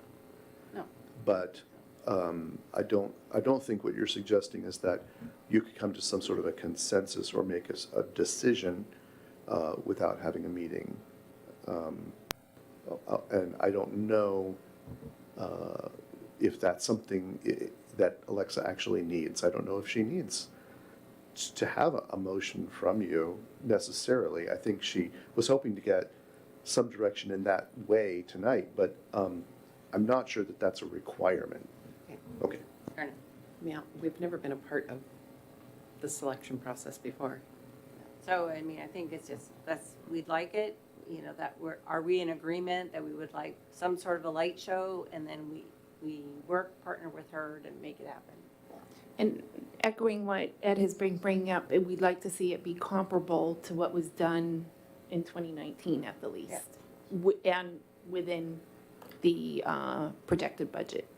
no, But I don't think what you're suggesting is that you could come to some sort of a consensus or make a decision without having a meeting. And I don't know if that's something that Alexa actually needs. I don't know if she needs to have a motion from you necessarily. I think she was hoping to get some direction in that way tonight, but I'm not sure that that's a requirement. Okay. fair enough. Yeah, we've never been a part of the selection process before. So, I mean, I think it's just, we'd like it, that are we in agreement that we would like some sort of a light show, and then we partner with her to make it happen? And echoing what Ed has been bringing up, we'd like to see it be comparable to what was done in 2019 at the least. And within the projected budget,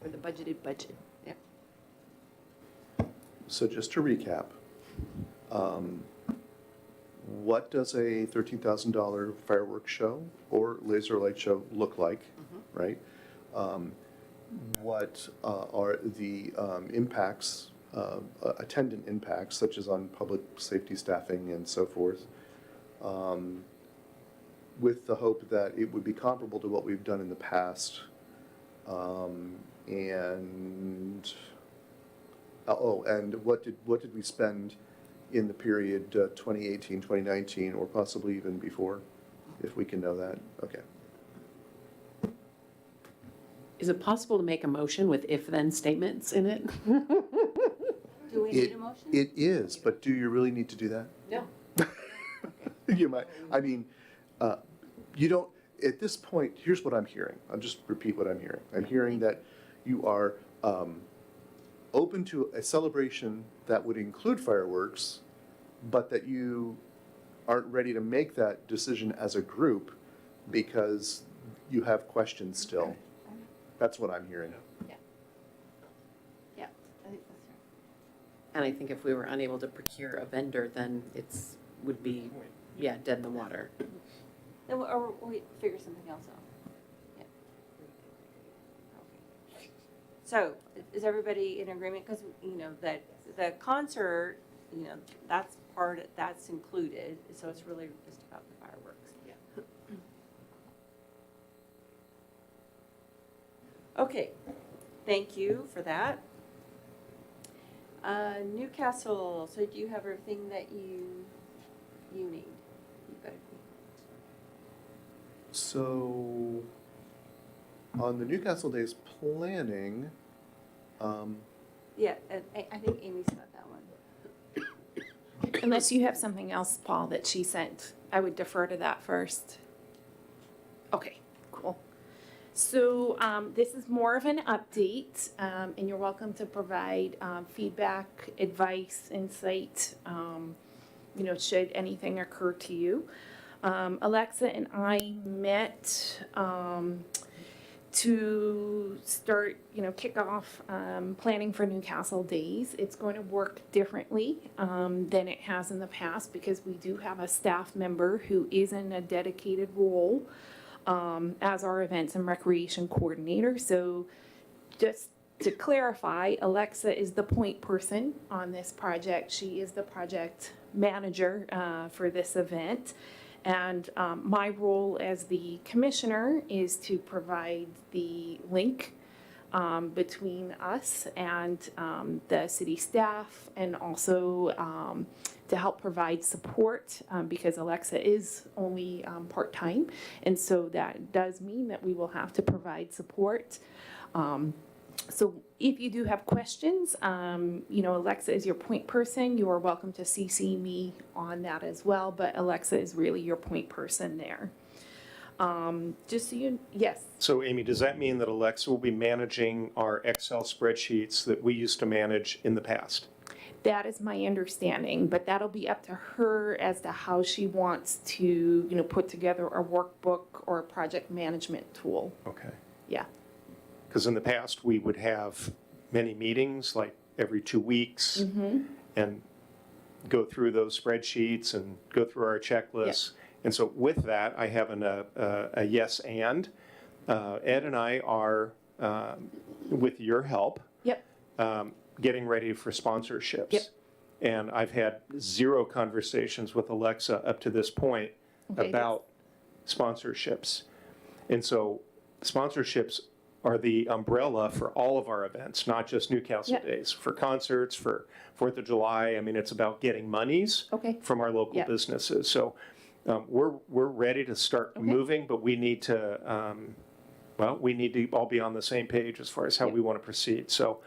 or the budgeted budget. Yep. So just to recap, what does a $13,000 fireworks show or laser light show look like, right? What are the impacts, attendant impacts, such as on public safety staffing and so forth, with the hope that it would be comparable to what we've done in the past, and what did we spend in the period 2018, 2019, or possibly even before, if we can know that? Okay. Is it possible to make a motion with if-then statements in it? Do we need a motion? It is, but do you really need to do that? No. You might, I mean, you don't, at this point, here's what I'm hearing. I'll just repeat what I'm hearing. I'm hearing that you are open to a celebration that would include fireworks, but that you aren't ready to make that decision as a group because you have questions still. That's what I'm hearing. Yeah, I think that's fair. And I think if we were unable to procure a vendor, then would be, dead in the water. Then or we figure something else out. Yeah. Okay. So, is everybody in agreement? Because, that the concert, that's included, so it's really just about the fireworks. Yeah. Okay, thank you for that. Newcastle, so do you have everything that you need? You've got everything. So, on the Newcastle Days planning, Yeah, and I think Amy's got that one. Unless you have something else, Paul, that she sent, I would defer to that first. Okay, cool. So this is more of an update, and you're welcome to provide feedback, advice, insight, should anything occur to you. Alexa and I met to start, kick off planning for Newcastle Days. It's going to work differently than it has in the past because we do have a staff member who is in a dedicated role as our events and recreation coordinator. So just to clarify, Alexa is the point person on this project. She is the project manager for this event. And my role as the commissioner is to provide the link between us and the city staff, and also to help provide support because Alexa is only part-time. And so that does mean that we will have to provide support. So if you do have questions, Alexa is your point person. You are welcome to CC me on that as well, but Alexa is really your point person there. Just so yes. So Amy, does that mean that Alexa will be managing our Excel spreadsheets that we used to manage in the past? That is my understanding, but that'll be up to her as to how she wants to, put together a workbook or a project management tool. Okay. Yeah. Because in the past, we would have many meetings, like every 2 weeks, and go through those spreadsheets and go through our checklists. And so with that, I have a yes and. Ed and I are, with your help, Yep. Getting ready for sponsorships. Yep. And I've had 0 conversations with Alexa up to this point Okay, about sponsorships. And so sponsorships are the umbrella for all of our events, not just Newcastle Yep. Days. For concerts, for 4th of July, I mean, it's about getting monies Okay. from our local Yep. businesses. So we're ready to start Okay. moving, but we need to, we need to all be on the same page as far as how Yep. we want to proceed. So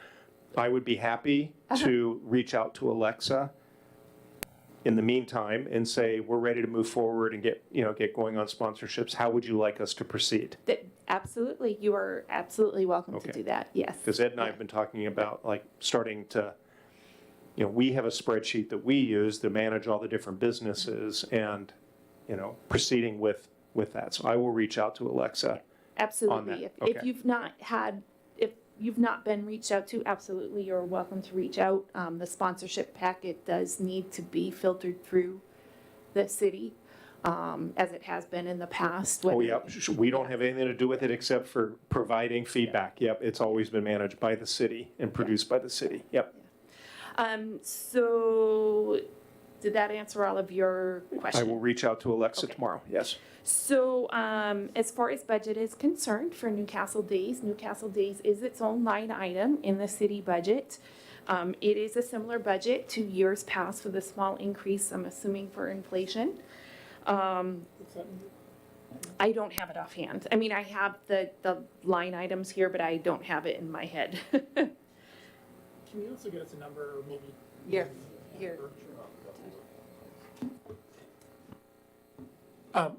I would be happy to reach out to Alexa in the meantime and say, we're ready to move forward and get going on sponsorships. How would you like us to proceed? Absolutely. You are absolutely welcome to Okay. do that. Yes. Because Ed and I have been talking about like starting to, we have a spreadsheet that we use to manage all the different businesses and, proceeding with that. So I will reach out to Alexa. Absolutely. that. If Okay. you've not been reached out to, absolutely, you're welcome to reach out. The sponsorship packet does need to be filtered through the city, as it has been in the past. Oh, yeah, we don't have anything to do with it except for providing feedback. Yep, it's always been managed by the city and produced by the city. Yep. So did that answer all of your questions? I will reach out to Alexa Okay. tomorrow, yes. So, as far as budget is concerned for Newcastle Days is its own line item in the city budget. It is a similar budget to years past with a small increase, I'm assuming, for inflation. I don't have it offhand. I mean, I have the line items here, but I don't have it in my head. Can you also get us a number, or maybe? Here.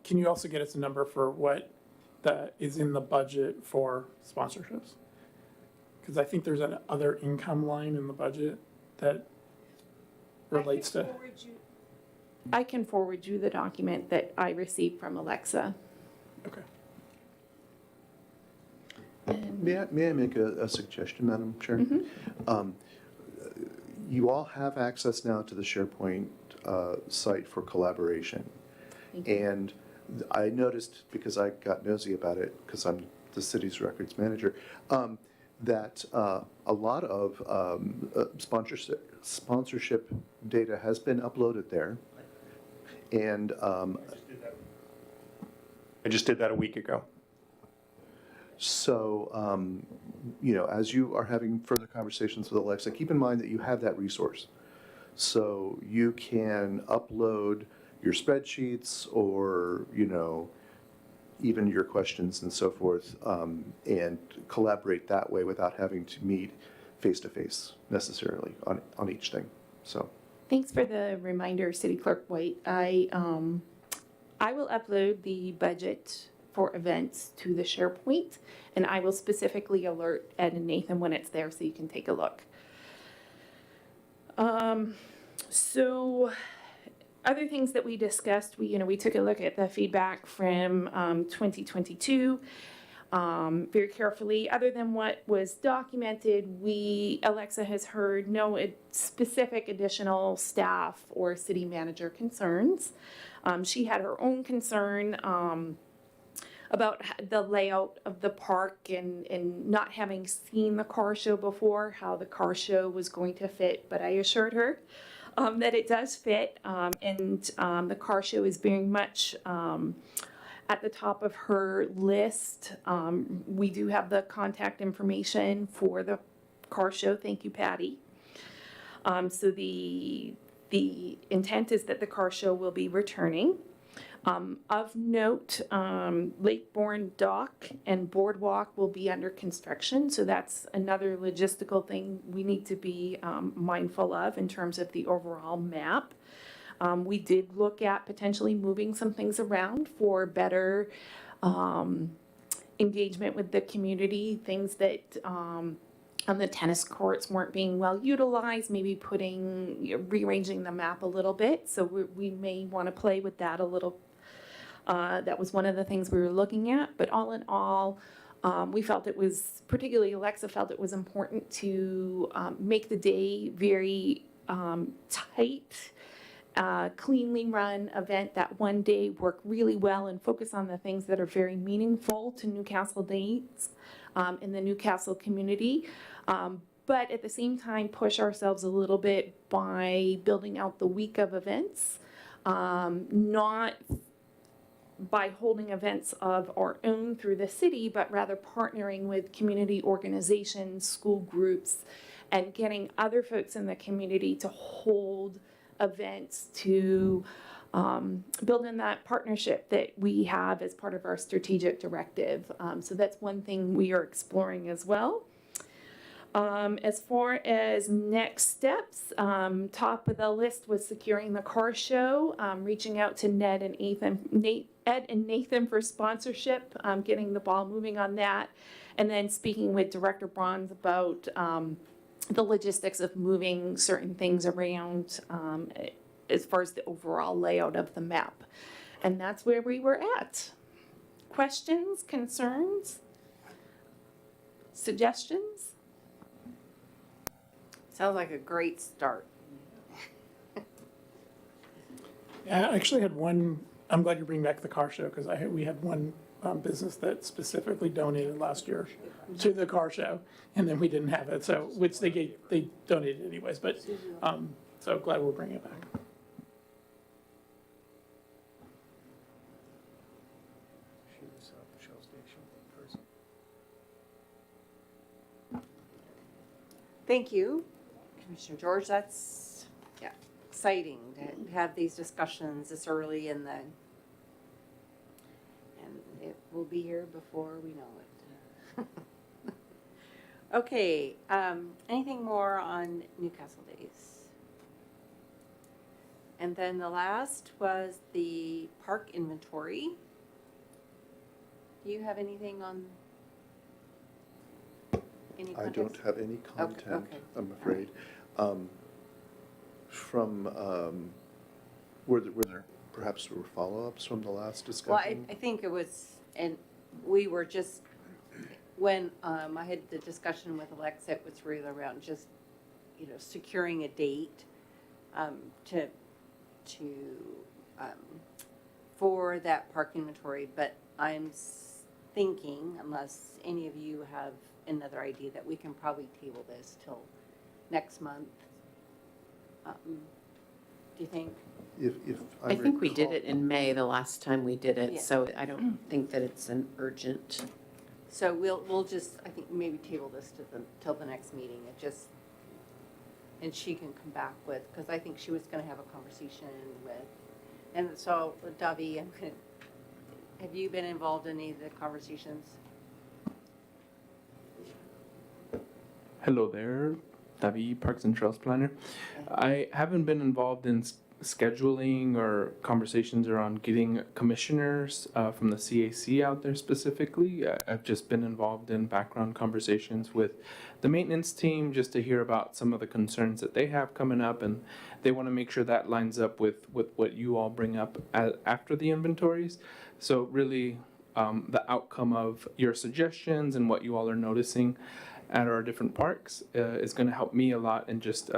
Can you also get us a number for what that is in the budget for sponsorships? Because I think there's an other income line in the budget that relates to. I can forward you the document that I received from Alexa. Okay. May I make a suggestion, Madam Chair? You all have access now to the SharePoint site for collaboration. Thank you. And I noticed, because I got nosy about it, because I'm the city's records manager, that a lot of sponsorship data has been uploaded there. And I just did that a week ago. so, as you are having further conversations with Alexa, keep in mind that you have that resource. So you can upload your spreadsheets or, even your questions and so forth, and collaborate that way without having to meet face-to-face necessarily on each thing, so. Thanks for the reminder, City Clerk White. I will upload the budget for events to the SharePoint, and I will specifically alert Ed and Nathan when it's there so you can take a look. So other things that we discussed, we took a look at the feedback from 2022 very carefully. Other than what was documented, Alexa has heard no specific additional staff or city manager concerns. She had her own concern about the layout of the park and not having seen the car show before, how the car show was going to fit, but I assured her that it does fit, and the car show is very much at the top of her list. We do have the contact information for the car show. Thank you, Patty. So the intent is that the car show will be returning. Of note, Lakebourne Dock and Boardwalk will be under construction, so that's another logistical thing we need to be mindful of in terms of the overall map. We did look at potentially moving some things around for better engagement with the community, things that on the tennis courts weren't being well utilized, maybe rearranging the map a little bit. So we may want to play with that a little. That was one of the things we were looking at. But all in all, we felt it was, particularly Alexa felt it was important to make the day very tight, cleanly run event that one day, work really well and focus on the things that are very meaningful to Newcastle Danes in the Newcastle community. But at the same time, push ourselves a little bit by building out the week of events, not by holding events of our own through the city, but rather partnering with community organizations, school groups, and getting other folks in the community to hold events to build in that partnership that we have as part of our strategic directive. So that's one thing we are exploring as well. As far as next steps, top of the list was securing the car show, reaching out to Ed and Nathan for sponsorship, getting the ball moving on that, and then speaking with Director Bronze about the logistics of moving certain things around as far as the overall layout of the map. And that's where we were at. Questions, concerns, suggestions? Sounds like a great start. Yeah, I actually had one, I'm glad you bring back the car show, because we had one business that specifically donated last year to the car show, and then we didn't have it, so, which they donated anyways, but, so glad we're bringing it back. She was Shell Station person. Thank you, Commissioner George. That's exciting to have these discussions this early in the, and it will be here before we know it. Okay, anything more on Newcastle Days? And then the last was the park inventory. Do you have anything on? Any I context? don't have any content, okay. I'm afraid. Were there perhaps follow-ups from the last discussion? Well, I think it was, and we were just, when I had the discussion with Alexa, it was really around just, securing a date for that park inventory. But I'm thinking, unless any of you have another idea, that we can probably table this till next month. Do you think? If I think we did recall- it in May the last time we did Yeah. it, so I don't think that it's an urgent. So we'll just, I think, maybe table this till the next meeting. And she can come back with, because I think she was gonna have a conversation with, and so Davi, have you been involved in any of the conversations? Hello there, Davi, Parks and Trails Planner. I haven't been involved in scheduling or conversations around getting commissioners from the CAC out there specifically. I've just been involved in background conversations with the maintenance team just to hear about some of the concerns that they have coming up, and they want to make sure that lines up with what you all bring up after the inventories. So really the outcome of your suggestions and what you all are noticing at our different parks is going to help me a lot in just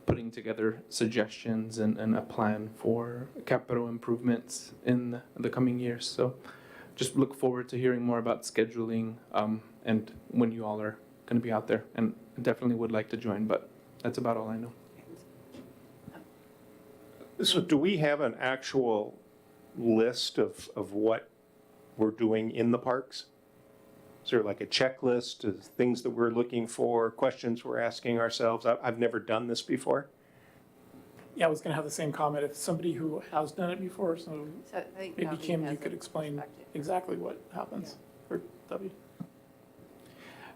putting together suggestions and a plan for capital improvements in the coming years. So just look forward to hearing more about scheduling and when you all are going to be out there. And definitely would like to join, but that's about all I know. So do we have an actual list of what we're doing in the parks? Is there like a checklist of things that we're looking for, questions we're asking ourselves? I've never done this before. yeah, I was gonna have the same comment, if somebody who has done it before, so So I think maybe Debbie Kim, has you could a explain perspective. exactly what happens, or Debbie.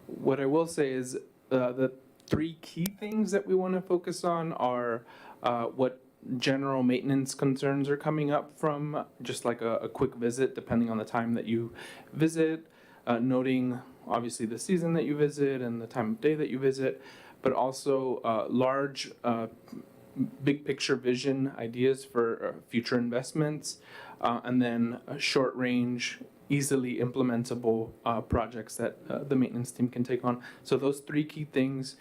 What I will say is the three key things that we want to focus on are what general maintenance concerns are coming up from just like a quick visit, depending on the time that you visit, noting obviously the season that you visit and the time of day that you visit, but also large big picture vision ideas for future investments, and then short range, easily implementable projects that the maintenance team can take on. So those three key things,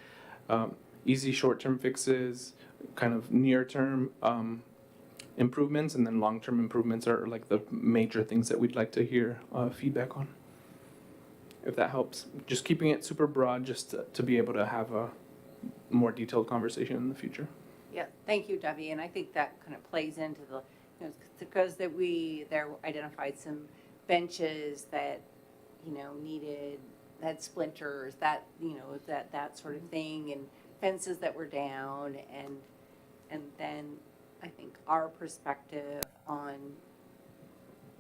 easy short-term fixes, kind of near-term improvements, and then long-term improvements are like the major things that we'd like to hear feedback on. If that helps, just keeping it super broad, just to be able to have a more detailed conversation in the future. Yeah, thank you, Debbie, and I think that kind of plays into the, you know, because that there identified some benches that, you know, had splinters, that, you know, that sort of thing, and fences that were down, and then I think our perspective on,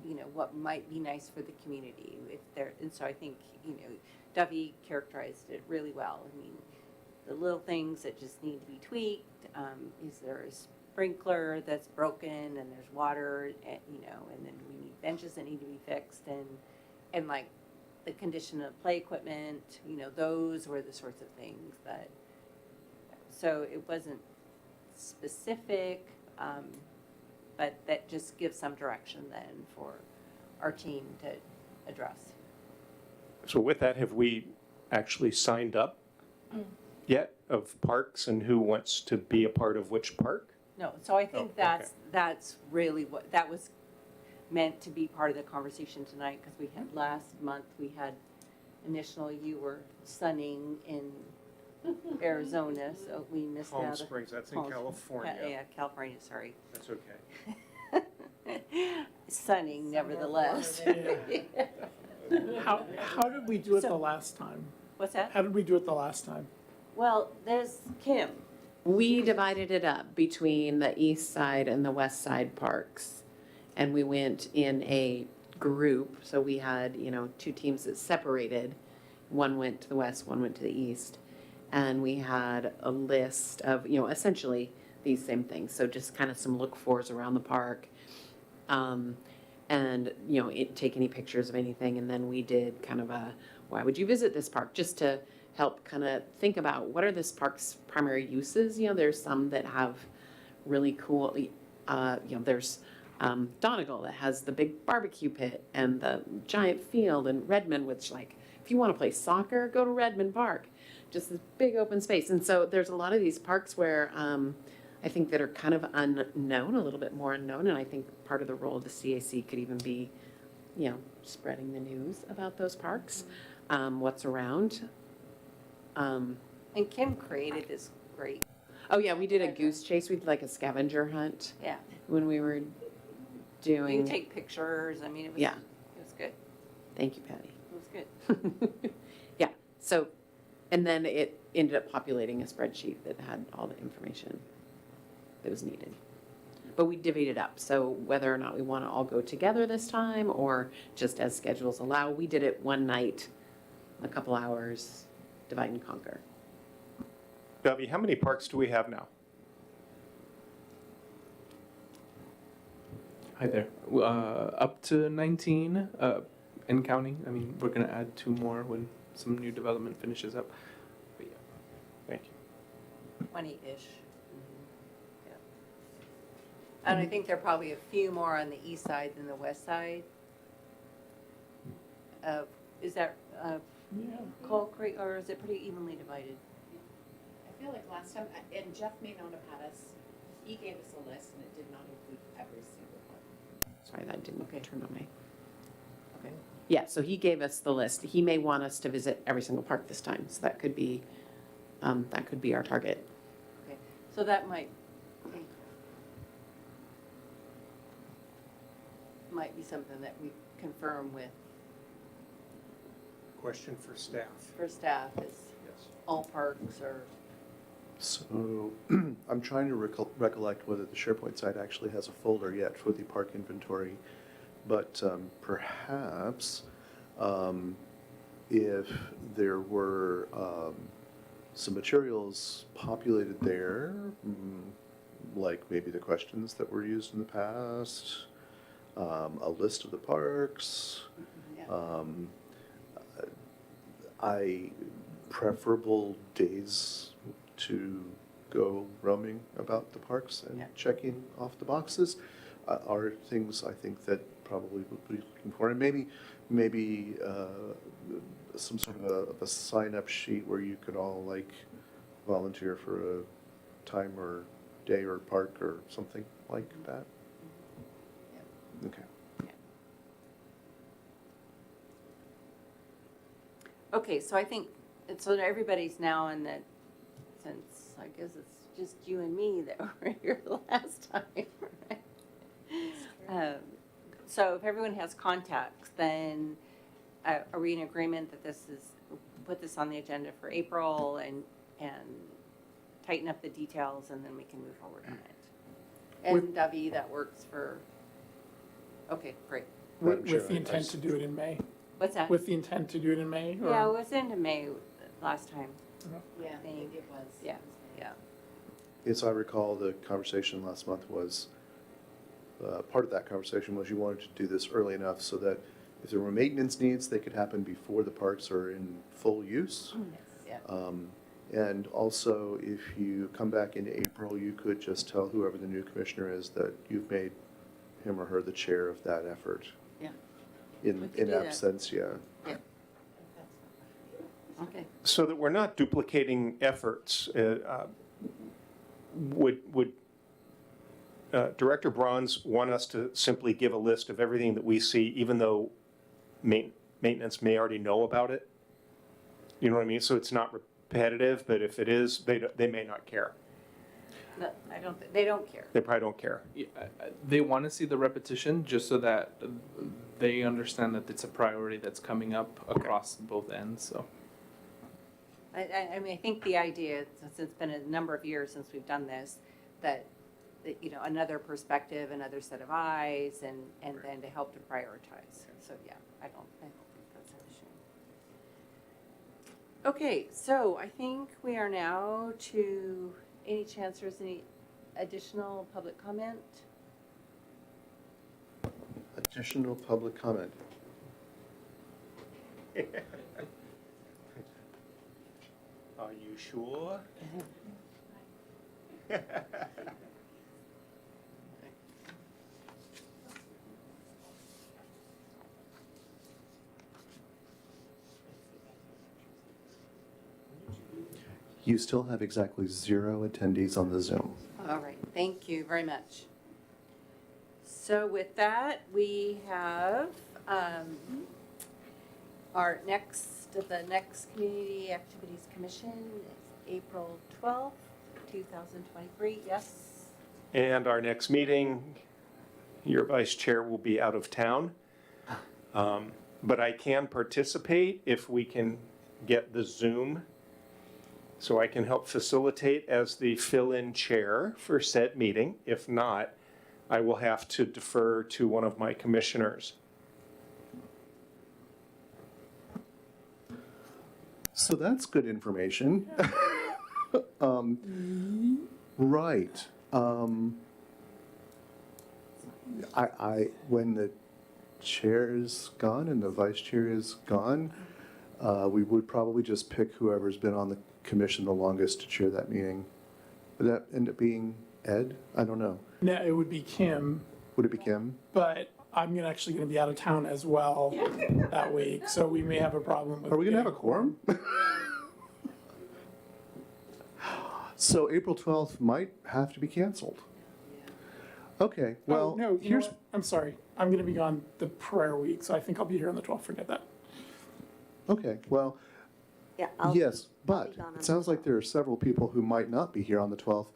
you know, what might be nice for the community if there, and so I think, you know, Debbie characterized it really well. I mean, the little things that just need to be tweaked, is there a sprinkler that's broken and there's water, you know, and then we need benches that need to be fixed, and like the condition of play equipment, you know, those were the sorts of things that, so it wasn't specific, but that just gives some direction then for our team to address. So with that, have we actually signed up yet of parks and who wants to be a part of which park? No, so I think Oh, okay. that's really what, that was meant to be part of the conversation tonight, because we had, last month, we had initially, you were sunning in Arizona, so we missed out. Palm Springs, that's in Palm- California. Yeah, California, sorry. That's okay. Sunning nevertheless. How did we do it the So- last time? What's that? How did we do it the last time? Well, there's Kim. We divided it up between the east side and the west side parks. And we went in a group, so we had, you know, two teams that separated. One went to the west, one went to the east. And we had a list of, you know, essentially these same things. So just kind of some look-fors around the park. And, you know, take any pictures of anything. And then we did kind of a, why would you visit this park? Just to help kind of think about what are this park's primary uses. You know, there's some that have really cool, you know, there's Donegal that has the big barbecue pit and the giant field, and Redmond, which, like, if you want to play soccer, go to Redmond Park. Just this big open space. And so there's a lot of these parks where I think that are kind of unknown, a little bit more unknown, and I think part of the role of the CAC could even be, you know, spreading the news about those parks, what's around. And Kim created this great, Oh yeah, we did a goose chase. We did like a scavenger hunt yeah. when we were You doing. can take pictures, I mean, it was, Yeah. it was good, Thank you, Patty. it was good. Yeah, so, and then it ended up populating a spreadsheet that had all the information that was needed. But we divvied it up, so whether or not we want to all go together this time or just as schedules allow, we did it one night, a couple hours, divide and conquer. Debbie, how many parks do we have now? Hi there. Up to 19 and counting. I mean, we're going to add 2 more when some new development finishes up. But yeah. Thank you. 20-ish. Yeah. And I think there are probably a few more on the east side than the west side. Is that Yeah. Coal Creek, or is it pretty evenly divided? I feel like last time, and Jeff may not have had us, he gave us a list and it did not include every single one. Sorry, that didn't turn on my. Okay. Yeah, so he gave us the list. He may want us to visit every single park this time, so that could be our target. Okay, so that might be something that we confirm with, Question for staff. for staff, is Yes. all parks are So I'm trying to recollect whether the SharePoint site actually has a folder yet for the park inventory. But perhaps if there were some materials populated there, like maybe the questions that were used in the past, a list of the parks, preferable days to go roaming about the parks and checking off the boxes are things I think that probably would be looking for. And maybe some sort of a sign-up sheet where you could all like volunteer for a time or day or park or something like that. Okay. Okay, so I think, so everybody's now in the, since I guess it's just you and me that were here the last time, right? So if everyone has contacts, then are we in agreement that this is, put this on the agenda for April and tighten up the details and then we can move forward on it? And Debbie, that works for, okay, great. Madam Chair, With the intent to do it in May? What's that? With the intent to do it in May? or- Yeah, it was into May last time. Yeah, I think it was. Yeah, yeah. As I recall, the conversation last month was, part of that conversation was you wanted to do this early enough so that if there were maintenance needs, they could happen before the parks are in full use. Yeah. And also, if you come back in April, you could just tell whoever the new commissioner is that you've made him or her the chair of that effort. Yeah. We could In do that. absentia. Okay. So that we're not duplicating efforts, would Director Bronze want us to simply give a list of everything that we see, even though maintenance may already know about it? You know what I mean? So it's not repetitive, but if it is, they may not care. No, they don't care. They probably don't care. Yeah, they want to see the repetition just so that they understand that it's a priority that's coming up across both ends, so. I mean, I think the idea, since it's been a number of years since we've done this, that you know, another perspective, another set of eyes, and then to help to prioritize. So, yeah, I don't think that's an issue. Okay, so I think we are now to, any chance there's any additional public comment? Additional public comment. Are you sure? You still have exactly 0 attendees on the Zoom. All right, thank you very much. So with that, we have the next Community Activities Commission is April 12th, 2023, yes? And our next meeting, your vice chair will be out of town. But I can participate if we can get the Zoom. So I can help facilitate as the fill-in chair for said meeting. If not, I will have to defer to one of my commissioners. So that's good information. Right. When the chair is gone and the vice chair is gone, we would probably just pick whoever's been on the commission the longest to chair that meeting. Would that end up being Ed? I don't know. No, it would be Kim, Would it be Kim? but I'm actually gonna be out of town as well that week, so we may have a problem with. Are we gonna have a getting- quorum? So April 12th might have to be canceled. Okay, well, Oh, no, you know here's, what? I'm sorry. I'm gonna be gone the prior week, so I think I'll be here on the 12th. Forget that. okay, well, Yeah, yes, but be gone on it sounds like there are several people who might not be here on the 12th.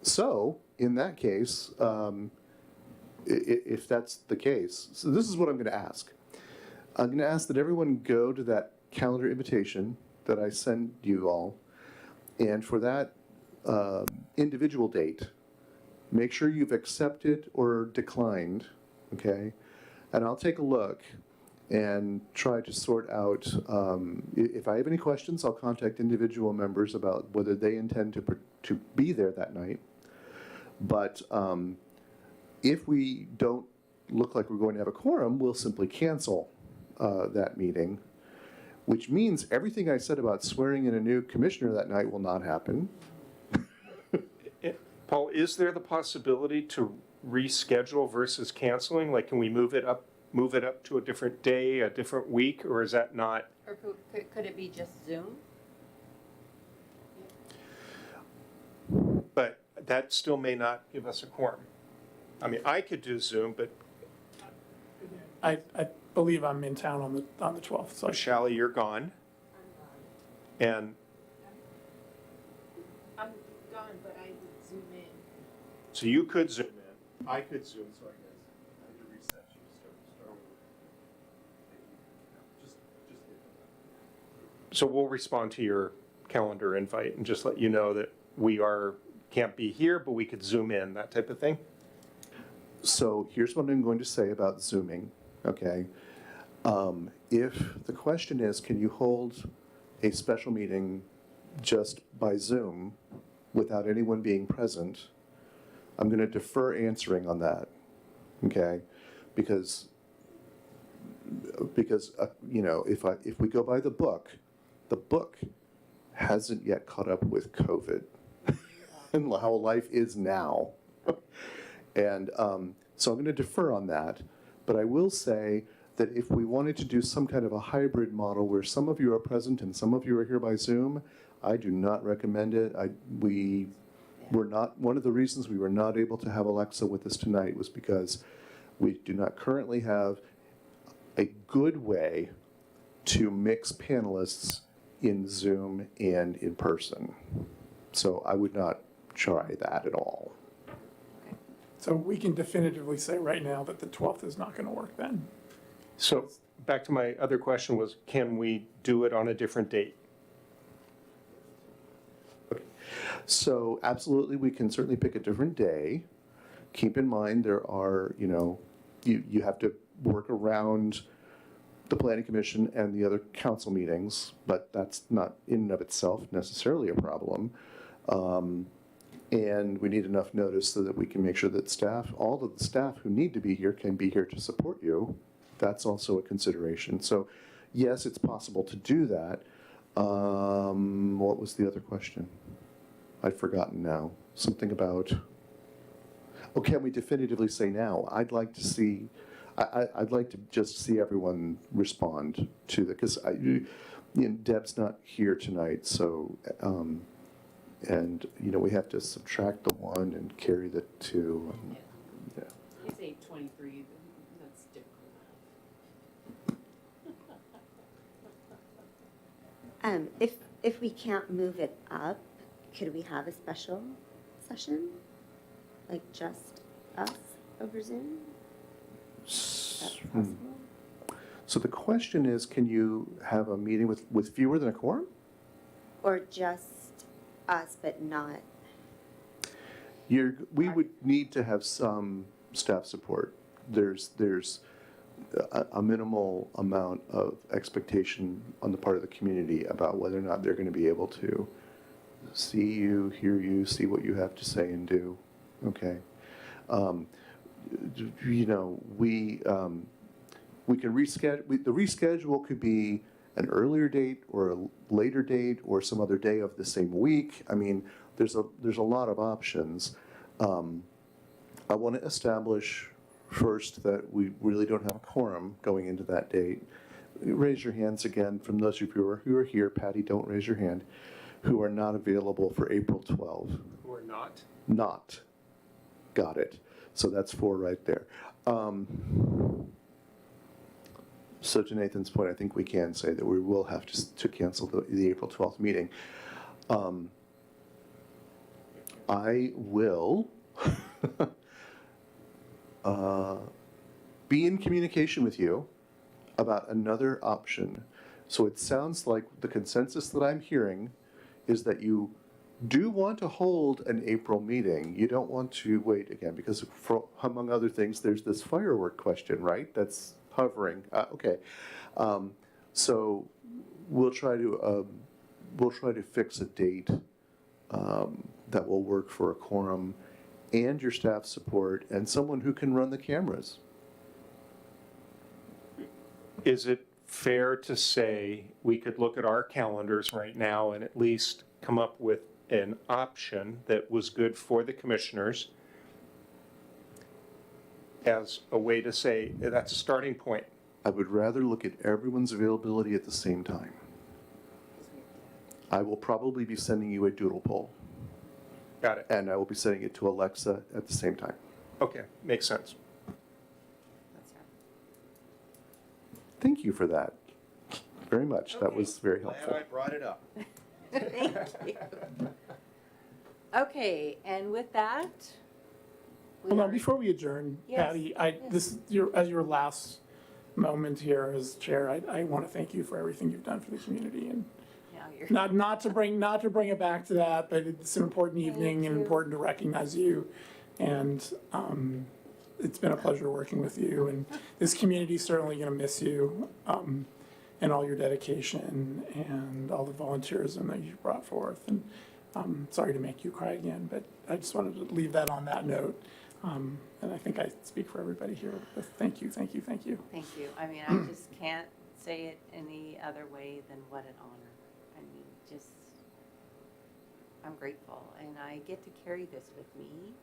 So, in that case, if that's the case, so this is what I'm going to ask. I'm going to ask that everyone go to that calendar invitation that I send you all And for that individual date, make sure you've accepted or declined, okay? And I'll take a look and try to sort out, if I have any questions, I'll contact individual members about whether they intend to be there that night. But if we don't look like we're going to have a quorum, we'll simply cancel that meeting, which means everything I said about swearing in a new commissioner that night will not happen. Paul, is there the possibility to reschedule versus canceling? Like, can we move it up to a different day, a different week, or is that not? Or could it be just Zoom? But that still may not give us a quorum. I mean, I could do Zoom, but I believe I'm in town on the 12th, so Shally, you're gone. And I'm gone, but I would zoom in. so you could Zoom in, I could Zoom, so I guess I had to reset you, start over. So we'll respond to your calendar invite and just let you know that can't be here, but we could Zoom in, that type of thing. So here's what I'm going to say about Zooming, okay? If the question is, can you hold a special meeting just by Zoom without anyone being present, I'm going to defer answering on that, okay? Because you know, if we go by the book hasn't yet caught up with COVID and how life is now. And so I'm going to defer on that, but I will say that if we wanted to do some kind of a hybrid model where some of you are present and some of you are here by Zoom, I do not recommend it. One of the reasons we were not able to have Alexa with us tonight was because we do not currently have a good way to mix panelists in Zoom and in person. So I would not try that at all. So we can definitively say right now that the 12th is not going to work then. So back to my other question was, can we do it on a different date? So absolutely, we can certainly pick a different day. Keep in mind there are, you have to work around the planning commission and the other council meetings, but that's not in and of itself necessarily a problem. And we need enough notice so that we can make sure that all of the staff who need to be here can be here to support you. That's also a consideration. So yes, it's possible to do that. What was the other question? I've forgotten now. Something about, can we definitively say now? I'd like to see, I'd like to just see everyone respond to that, because Deb's not here tonight, so, and, we have to subtract the 1 and carry the 2. Yeah. It's 8:23, that's difficult. If we can't move it up, could we have a special session? Like just us over Zoom? Is that possible? So the question is, can you have a meeting with fewer than a quorum? Or just us, but not? We would need to have some staff support. There's a minimal amount of expectation on the part of the community about whether or not they're going to be able to see you, hear you, see what you have to say and do. Okay. We can reschedule. The reschedule could be an earlier date or a later date or some other day of the same week. I mean, there's a lot of options. I want to establish first that we really don't have a quorum going into that date. Raise your hands again from those of you who are here. Patty, don't raise your hand. Who are not available for April 12. Or not? Not. Got it. So that's 4 right there. So to Nathan's point, I think we can say that we will have to cancel the April 12th meeting. I will be in communication with you about another option. So it sounds like the consensus that I'm hearing is that you do want to hold an April meeting. You don't want to wait again, because among other things, there's this firework question, right? That's hovering. Okay. So we'll try to fix a date that will work for a quorum and your staff support and someone who can run the cameras. Is it fair to say we could look at our calendars right now and at least come up with an option that was good for the commissioners as a way to say that's a starting point? I would rather look at everyone's availability at the same time. I will probably be sending you a doodle poll, Got it. and I will be sending it to Alexa at the same time. Okay, makes sense. That's right. Thank you for that very much. That Okay. was very Glad helpful. I brought it up. Thank you. Okay, and with that. we Hold are- on, before we adjourn, Yes, Patty, as your last moment here as chair, I want to thank you for everything you've done for the community, and Now you're. not to bring it back to that, but it's an important evening and you. important to recognize you. And it's been a pleasure working with you, and this community's certainly going to miss you, and all your dedication and all the volunteerism that you brought forth. And sorry to make you cry again, but I just wanted to leave that on that note. And I think I speak for everybody here with thank you, thank you, thank you. Thank you. I mean, I just can't say it any other way than what an honor. I mean, just, I'm grateful. And I get to carry this with me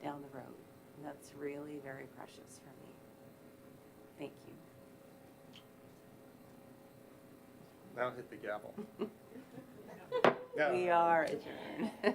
down the road. And that's really very precious for me. Thank you. Now hit the gavel. We are adjourned.